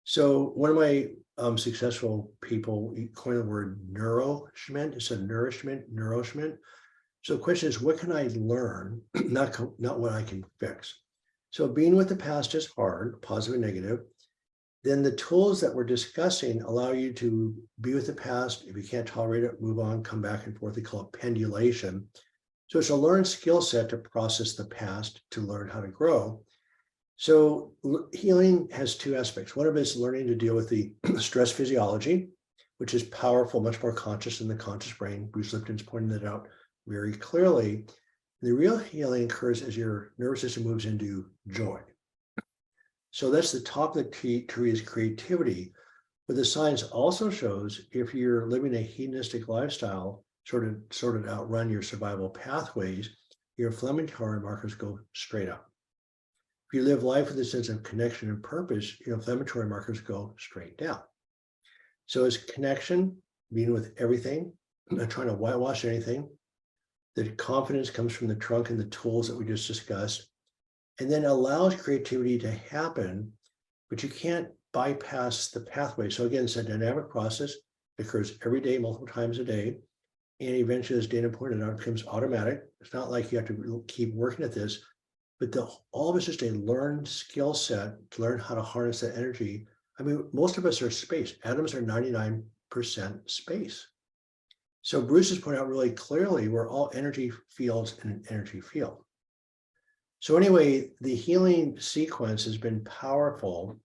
So one of my successful people coined the word nourishment. It's a nourishment. So the question is, what can I learn, not what I can fix? So being with the past is hard, positive and negative. Then the tools that we're discussing allow you to be with the past. If you can't tolerate it, move on, come back and forth. They call it pendulation. So it's a learned skill set to process the past, to learn how to grow. So healing has two aspects. One of it is learning to deal with the stress physiology, which is powerful, much more conscious than the conscious brain. Bruce Lipton's pointing that out very clearly. The real healing occurs as your nervous system moves into joy. So that's the top of the tree is creativity. But the science also shows if you're living a hedonistic lifestyle, sort of outrun your survival pathways, your inflammatory markers go straight up. If you live life with a sense of connection and purpose, your inflammatory markers go straight down. So it's connection, being with everything, not trying to whitewash anything. The confidence comes from the trunk and the tools that we just discussed, and then allows creativity to happen, but you can't bypass the pathway. So again, it's a dynamic process. It occurs every day, multiple times a day. And eventually, as Dana pointed out, it becomes automatic. It's not like you have to keep working at this, but all of it's just a learned skill set to learn how to harness that energy. I mean, most of us are space. Atoms are 99% space. So Bruce has pointed out really clearly, we're all energy fields in an energy field. So anyway, the healing sequence has been powerful.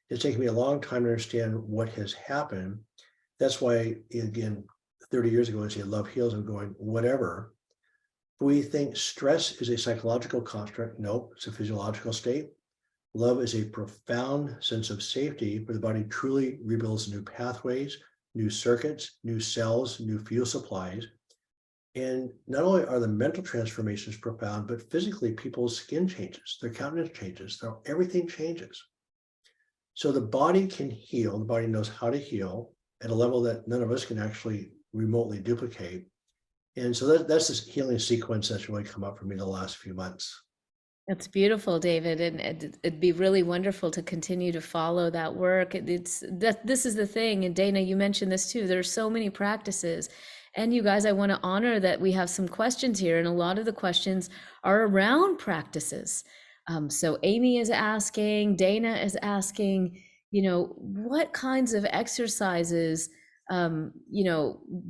It's taken me a long time to understand what has happened. That's why, again, 30 years ago, I said love heals. I'm going, whatever. We think stress is a psychological construct. No, it's a physiological state. Love is a profound sense of safety where the body truly rebuilds new pathways, new circuits, new cells, new fuel supplies. And not only are the mental transformations profound, but physically people's skin changes, their countenance changes, everything changes. So the body can heal, the body knows how to heal at a level that none of us can actually remotely duplicate. And so that's this healing sequence that's really come up for me the last few months. That's beautiful, David, and it'd be really wonderful to continue to follow that work. This is the thing, and Dana, you mentioned this too. There's so many practices, and you guys, I want to honor that we have some questions here, and a lot of the questions are around practices. So Amy is asking, Dana is asking, what kinds of exercises do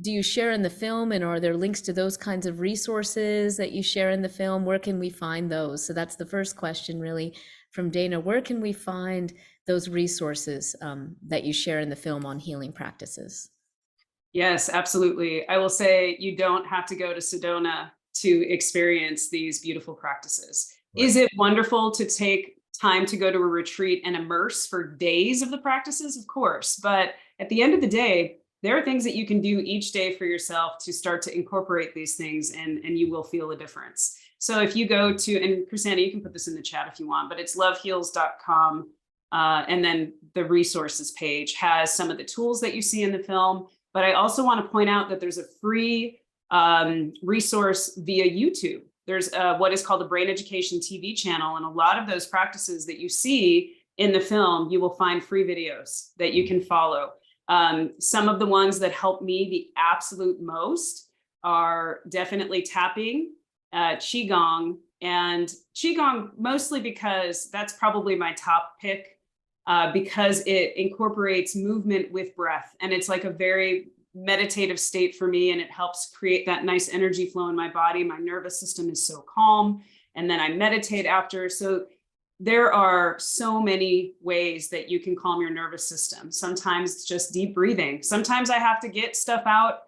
you share in the film, and are there links to those kinds of resources that you share in the film? Where can we find those? So that's the first question really from Dana. Where can we find those resources that you share in the film on healing practices? Yes, absolutely. I will say you don't have to go to Sedona to experience these beautiful practices. Right. Is it wonderful to take time to go to a retreat and immerse for days of the practices? Of course. But at the end of the day, there are things that you can do each day for yourself to start to incorporate these things, and you will feel a difference. So if you go to, and Krisanna, you can put this in the chat if you want, but it's loveheals.com. And then the resources page has some of the tools that you see in the film. But I also want to point out that there's a free resource via YouTube. There's what is called the Brain Education TV channel. And a lot of those practices that you see in the film, you will find free videos that you can follow. Some of the ones that help me the absolute most are definitely tapping, Qigong, and Qigong mostly because that's probably my top pick because it incorporates movement with breath. And it's like a very meditative state for me, and it helps create that nice energy flow in my body. My nervous system is so calm, and then I meditate after. So there are so many ways that you can calm your nervous system. Sometimes it's just deep breathing. Sometimes I have to get stuff out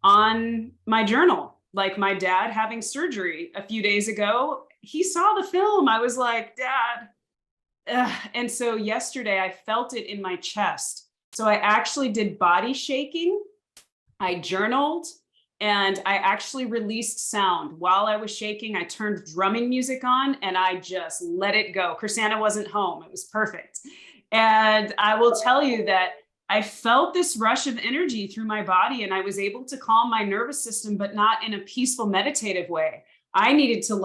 on my journal. Like my dad having surgery a few days ago, he saw the film. I was like, Dad. And so yesterday I felt it in my chest. So I actually did body shaking. I journaled, and I actually released sound. While I was shaking, I turned drumming music on and I just let it go. Krisanna wasn't home. It was perfect. And I will tell you that I felt this rush of energy through my body, and I was able to calm my nervous system, but not in a peaceful, meditative way. I needed to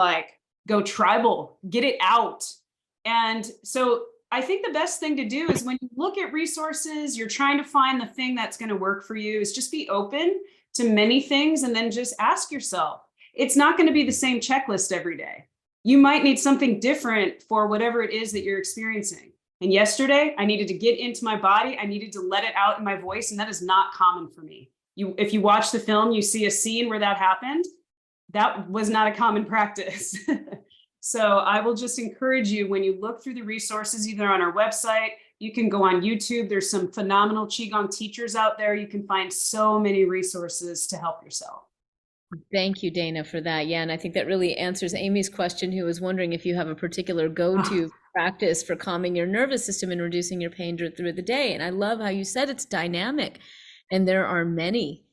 go tribal, get it out. And so I think the best thing to do is when you look at resources, you're trying to find the thing that's going to work for you, is just be open to many things and then just ask yourself. It's not going to be the same checklist every day. You might need something different for whatever it is that you're experiencing. And yesterday, I needed to get into my body. I needed to let it out in my voice. And that is not common for me. If you watch the film, you see a scene where that happened. That was not a common practice. So I will just encourage you, when you look through the resources, either on our website, you can go on YouTube. There's some phenomenal Qigong teachers out there. You can find so many resources to help yourself. Thank you, Dana, for that. Yeah, and I think that really answers Amy's question, who was wondering if you have a particular go-to practice for calming your nervous system and reducing your pain through the day. And I love how you said it's dynamic, and there are many,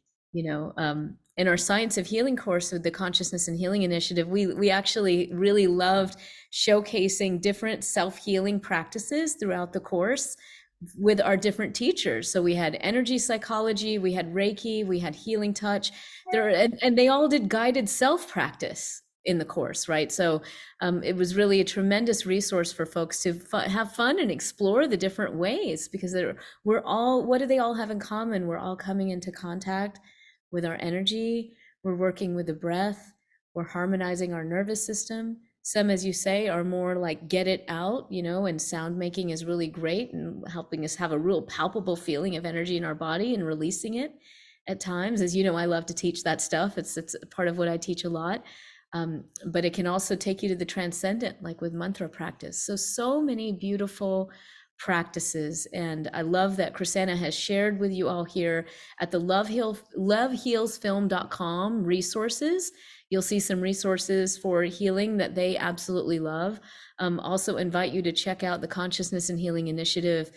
in our Science of Healing course with the Consciousness and Healing Initiative, we actually really loved showcasing different self-healing practices throughout the course with our different teachers. So we had energy psychology, we had Reiki, we had healing touch, and they all did guided self-practice in the course, right? So it was really a tremendous resource for folks to have fun and explore the different ways, because what do they all have in common? We're all coming into contact with our energy, we're working with the breath, we're harmonizing our nervous system. Some, as you say, are more like get it out, and sound making is really great and helping us have a real palpable feeling of energy in our body and releasing it at times. As you know, I love to teach that stuff. It's part of what I teach a lot. But it can also take you to the transcendent, like with mantra practice. So many beautiful practices. And I love that Krisanna has shared with you all here at the lovehealsfilm.com resources. You'll see some resources for healing that they absolutely love. Also invite you to check out the Consciousness and Healing Initiative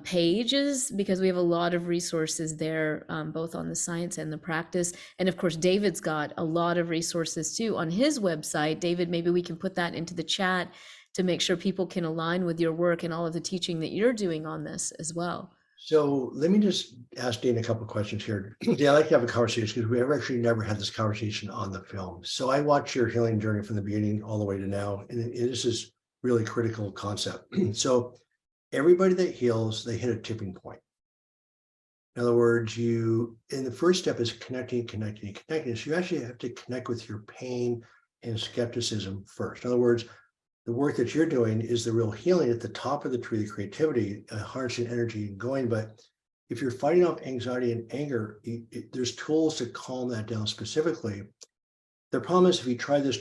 pages, because we have a lot of resources there, both on the science and the practice. And of course, David's got a lot of resources too on his website. David, maybe we can put that into the chat to make sure people can align with your work and all of the teaching that you're doing on this as well. So let me just ask Dana a couple of questions here. Yeah, I like to have a conversation, because we have actually never had this conversation on the film. So I watched your healing journey from the beginning all the way to now, and this is really critical concept. So everybody that heals, they hit a tipping point. In other words, and the first step is connecting. So you actually have to connect with your pain and skepticism first. In other words, the work that you're doing is the real healing at the top of the tree, the creativity, harnessing energy and going. But if you're fighting off anxiety and anger, there's tools to calm that down specifically. The problem is, if you try this,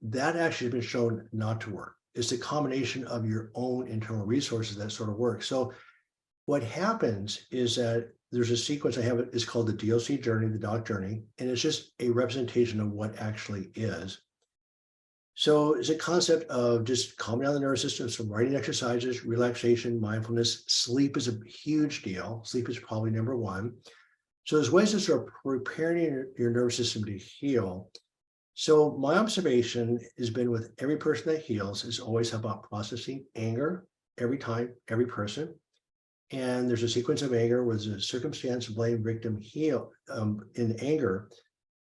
that actually has been shown not to work. It's a combination of your own internal resources that sort of work. So what happens is that there's a sequence I have, it's called the DOC journey, the doc journey, and it's just a representation of what actually is. So it's a concept of just calming down the nervous system, some writing exercises, relaxation, mindfulness. Sleep is a huge deal. Sleep is probably number one. So there's ways to sort of preparing your nervous system to heal. So my observation has been with every person that heals is always about processing anger every time, every person. And there's a sequence of anger where there's a circumstance, blame, victim, heal in anger.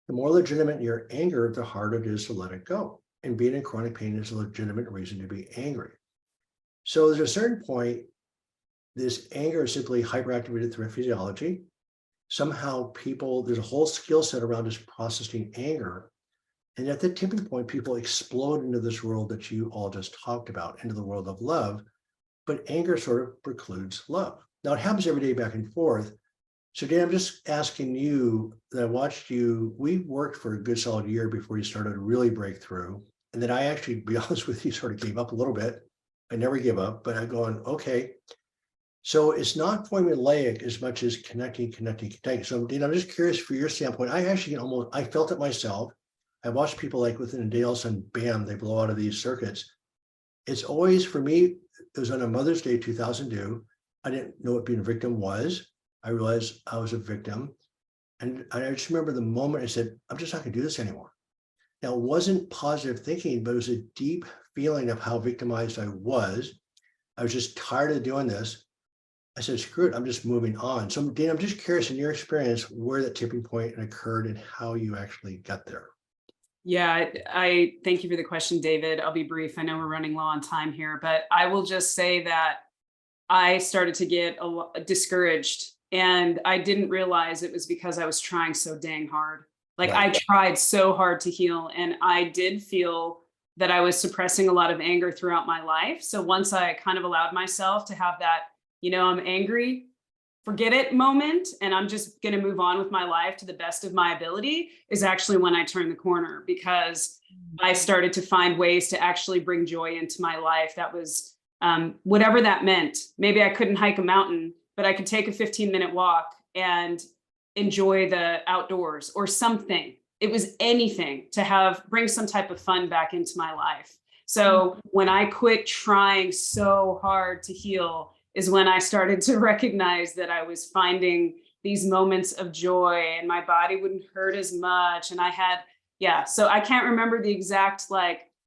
The more legitimate your anger, the harder it is to let it go. And being in chronic pain is a legitimate reason to be angry. So there's a certain point, this anger is simply hyperactivated through physiology. Somehow there's a whole skill set around just processing anger. And at the tipping point, people explode into this world that you all just talked about, into the world of love. But anger sort of precludes love. Now, it happens every day back and forth. So Dan, I'm just asking you, that I watched you, we worked for a good solid year before you started to really break through. And then I actually, to be honest with you, sort of gave up a little bit. I never give up, but I'm going, okay. So it's not formulaic as much as connecting. So Dan, I'm just curious for your standpoint. I felt it myself. I watched people like within a day, all of a sudden, bam, they blow out of these circuits. It's always, for me, it was on a Mother's Day, 2002. I didn't know what being a victim was. I realized I was a victim. And I just remember the moment I said, I'm just not gonna do this anymore. Now, it wasn't positive thinking, but it was a deep feeling of how victimized I was. I was just tired of doing this. I said, screw it, I'm just moving on. So Dan, I'm just curious in your experience, where that tipping point occurred and how you actually got there. Yeah, I thank you for the question, David. I'll be brief. I know we're running low on time here, but I will just say that I started to get discouraged, and I didn't realize it was because I was trying so dang hard. Like Right. I tried so hard to heal, and I did feel that I was suppressing a lot of anger throughout my life. So once I kind of allowed myself to have that, I'm angry, forget it moment, and I'm just going to move on with my life to the best of my ability, is actually when I turned the corner, because I started to find ways to actually bring joy into my life. That was whatever that meant. Maybe I couldn't hike a mountain, but I could take a 15-minute walk and enjoy the outdoors or something. It was anything to bring some type of fun back into my life. So when I quit trying so hard to heal is when I started to recognize that I was finding these moments of joy, and my body wouldn't hurt as much. And I had, so I can't remember the exact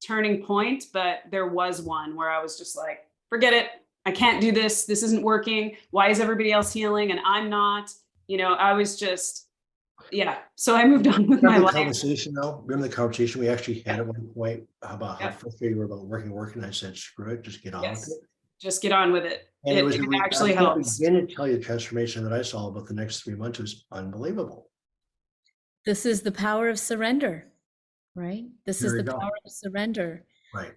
turning point, but there was one where I was just like, forget it. I can't do this. This isn't working. Why is everybody else healing and I'm not? I was just, so I moved on with my Remember the life. conversation though? Remember the conversation we actually had at one point about how Yep. frustrated you were about working? I said, screw it, just get on with Yes. it. Just get on with it. And it was actually helps. I begin to tell you the transformation that I saw about the next 3 months was unbelievable. This is the power of surrender, right? This There is you the go. power of surrender. Right.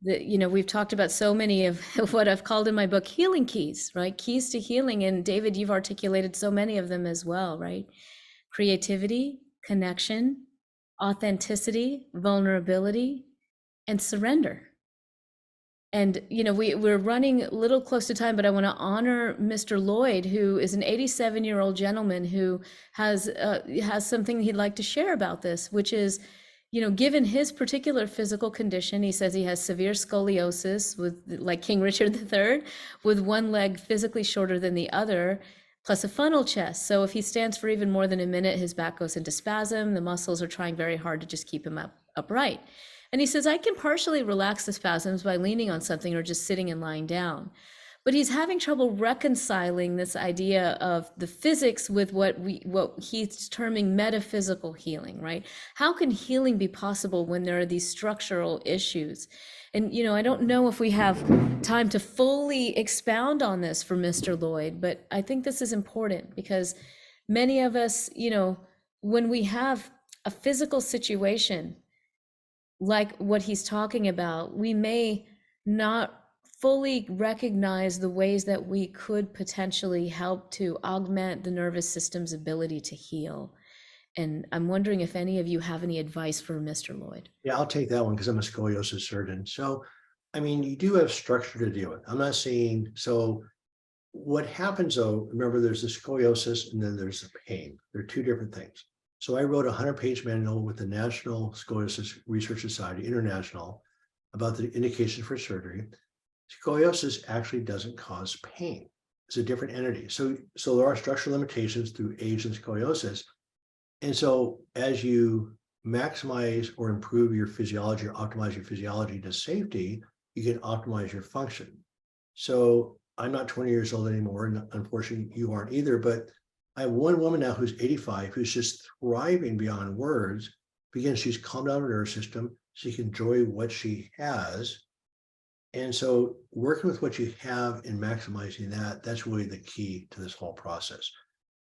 We've talked about so many of what I've called in my book healing keys, right? Keys to healing. And David, you've articulated so many of them as well, right? Creativity, connection, authenticity, vulnerability, and surrender. And, we're running a little close to time, but I want to honor Mr. Lloyd, who is an 87-year-old gentleman who has something he'd like to share about this, which is, given his particular physical condition, he says he has severe scoliosis with, like King Richard III, with one leg physically shorter than the other, plus a funnel chest. So if he stands for even more than a minute, his back goes into spasm. The muscles are trying very hard to just keep him upright. And he says, I can partially relax the spasms by leaning on something or just sitting and lying down. But he's having trouble reconciling this idea of the physics with what he's terming metaphysical healing, right? How can healing be possible when there are these structural issues? And, I don't know if we have time to fully expound on this for Mr. Lloyd, but I think this is important because many of us, when we have a physical situation like what he's talking about, we may not fully recognize the ways that we could potentially help to augment the nervous system's ability to heal. And I'm wondering if any of you have any advice for Mr. Lloyd. Yeah, I'll take that one because I'm a scoliosis surgeon. So, you do have structure to deal with. I'm not saying, so what happens though, remember there's the scoliosis and then there's the pain. They're two different things. So I wrote a 100-page manual with the National Scoliosis Research Society International about the indications for surgery. Scoliosis actually doesn't cause pain. It's a different entity. So there are structural limitations through age and scoliosis. And so as you maximize or improve your physiology or optimize your physiology to safety, you can optimize your function. So I'm not 20 years old anymore, and unfortunately you aren't either, but I have one woman now who's 85, who's just thriving beyond words, because she's calmed down her nervous system. She can enjoy what she has. And so working with what you have and maximizing that, that's really the key to this whole process.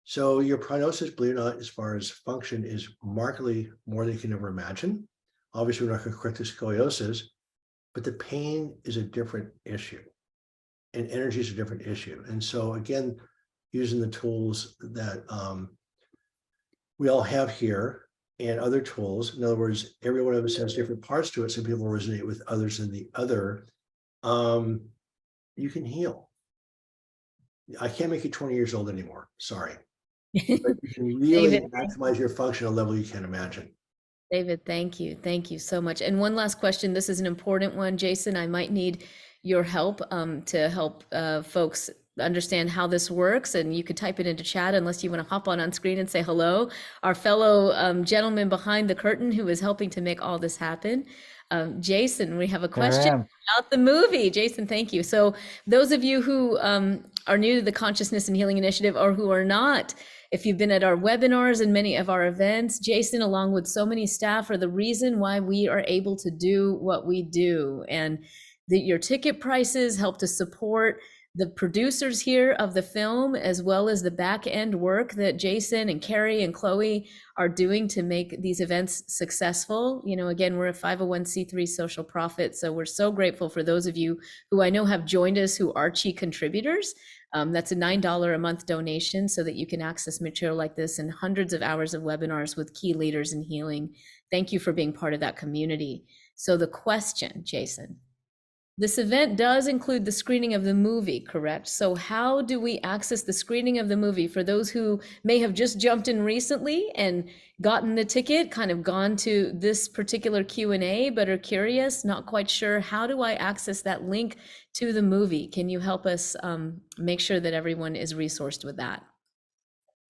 So your prognosis, believe it or not, as far as function is markedly more than you can ever imagine. Obviously, we're not going to correct the scoliosis, but the pain is a different issue and energy is a different issue. And so again, using the tools that we all have here and other tools. In other words, every one of us has different parts to it. Some people resonate with others than the other. You can heal. I can't make you 20 years old anymore. Sorry. But you can really David, maximize your function at a level you can't imagine. David, thank you. Thank you so much. And one last question. This is an important one. Jason, I might need your help to help folks understand how this works, and you could type it into chat unless you want to hop on screen and say hello. Our fellow gentleman behind the curtain who is helping to make all this happen. Jason, we have a question about the movie. Jason, thank you. So those of you who are new to the Consciousness and Healing Initiative or who are not if you've been at our webinars and many of our events, Jason, along with so many staff, are the reason why we are able to do what we do. And your ticket prices help to support the producers here of the film, as well as the back end work that Jason and Carrie and Chloe are doing to make these events successful. You know, again, we're a 501c3 social profit, so we're so grateful for those of you who I know have joined us who are Chi contributors. That's a $9 a month donation so that you can access material like this and hundreds of hours of webinars with key leaders in healing. Thank you for being part of that community. So the question, Jason, this event does include the screening of the movie, correct? So how do we access the screening of the movie for those who may have just jumped in recently and gotten the ticket, kind of gone to this particular Q&A, but are curious, not quite sure, how do I access that link to the movie? Can you help us make sure that everyone is resourced with that?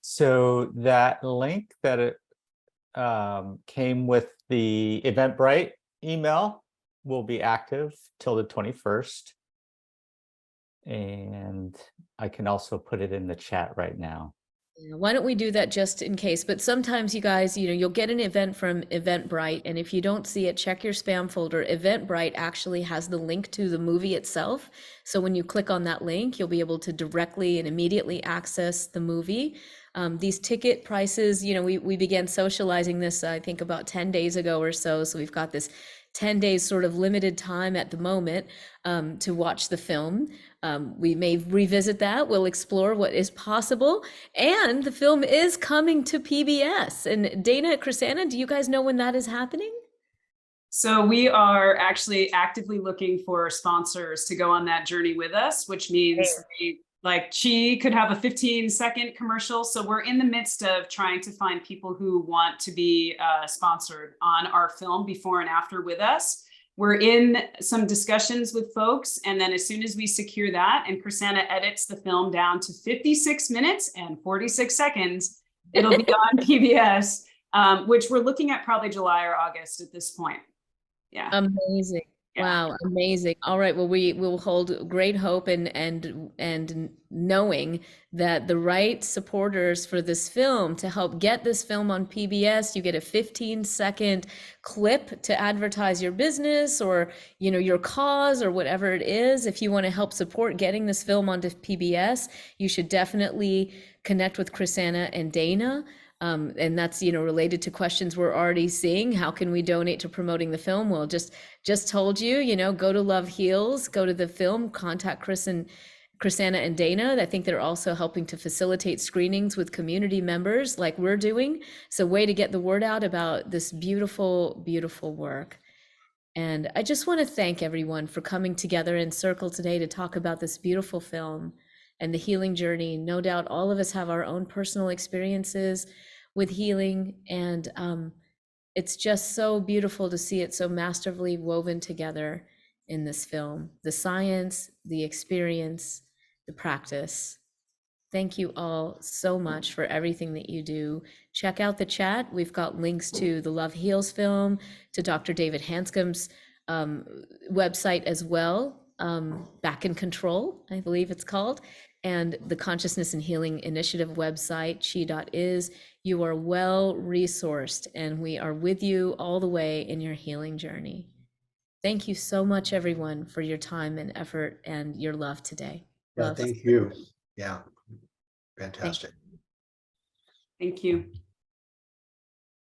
So that link that came with the Eventbrite email will be active till the 21st. And I can also put it in the chat right now. Why don't we do that just in case? But sometimes you guys, you know, you'll get an event from Eventbrite, and if you don't see it, check your spam folder. Eventbrite actually has the link to the movie itself. So when you click on that link, you'll be able to directly and immediately access the movie. These ticket prices, you know, we began socializing this, I think about 10 days ago or so. So we've got this 10 days sort of limited time at the moment to watch the film. We may revisit that. We'll explore what is possible. And the film is coming to PBS. And Dana, Krisanna, do you guys know when that is happening? So we are actually actively looking for sponsors to go on that journey with us, which means like Chi could have a 15-second commercial. So we're in the midst of trying to find people who want to be sponsored on our film before and after with us. We're in some discussions with folks. And then as soon as we secure that and Krisanna edits the film down to 56 minutes and 46 seconds, it'll be on PBS, which we're looking at probably July or August at this point. Yeah. Amazing. Yeah. Wow, amazing. All right, well, we will hold great hope and knowing that the right supporters for this film to help get this film on PBS, you get a 15-second clip to advertise your business or, you know, your cause or whatever it is. If you want to help support getting this film onto PBS, you should definitely connect with Krisanna and Dana. And that's, you know, related to questions we're already seeing. How can we donate to promoting the film? Well, just told you, you know, go to Love Heals, go to the film, contact Krisanna and Dana. I think they're also helping to facilitate screenings with community members like we're doing. So way to get the word out about this beautiful, beautiful work. And I just want to thank everyone for coming together in circle today to talk about this beautiful film and the healing journey. No doubt all of us have our own personal experiences with healing, and it's just so beautiful to see it so masterfully woven together in this film. The science, the experience, the practice. Thank you all so much for everything that you do. Check out the chat. We've got links to the Love Heals film, to Dr. David Hanscom's website as well, Back in Control, I believe it's called, and the Consciousness and Healing Initiative website, chi.is. You are well resourced, and we are with you all the way in your healing journey. Thank you so much, everyone, for your time and effort and your love today. Yeah, Love. thank you. Yeah, fantastic. Thank you.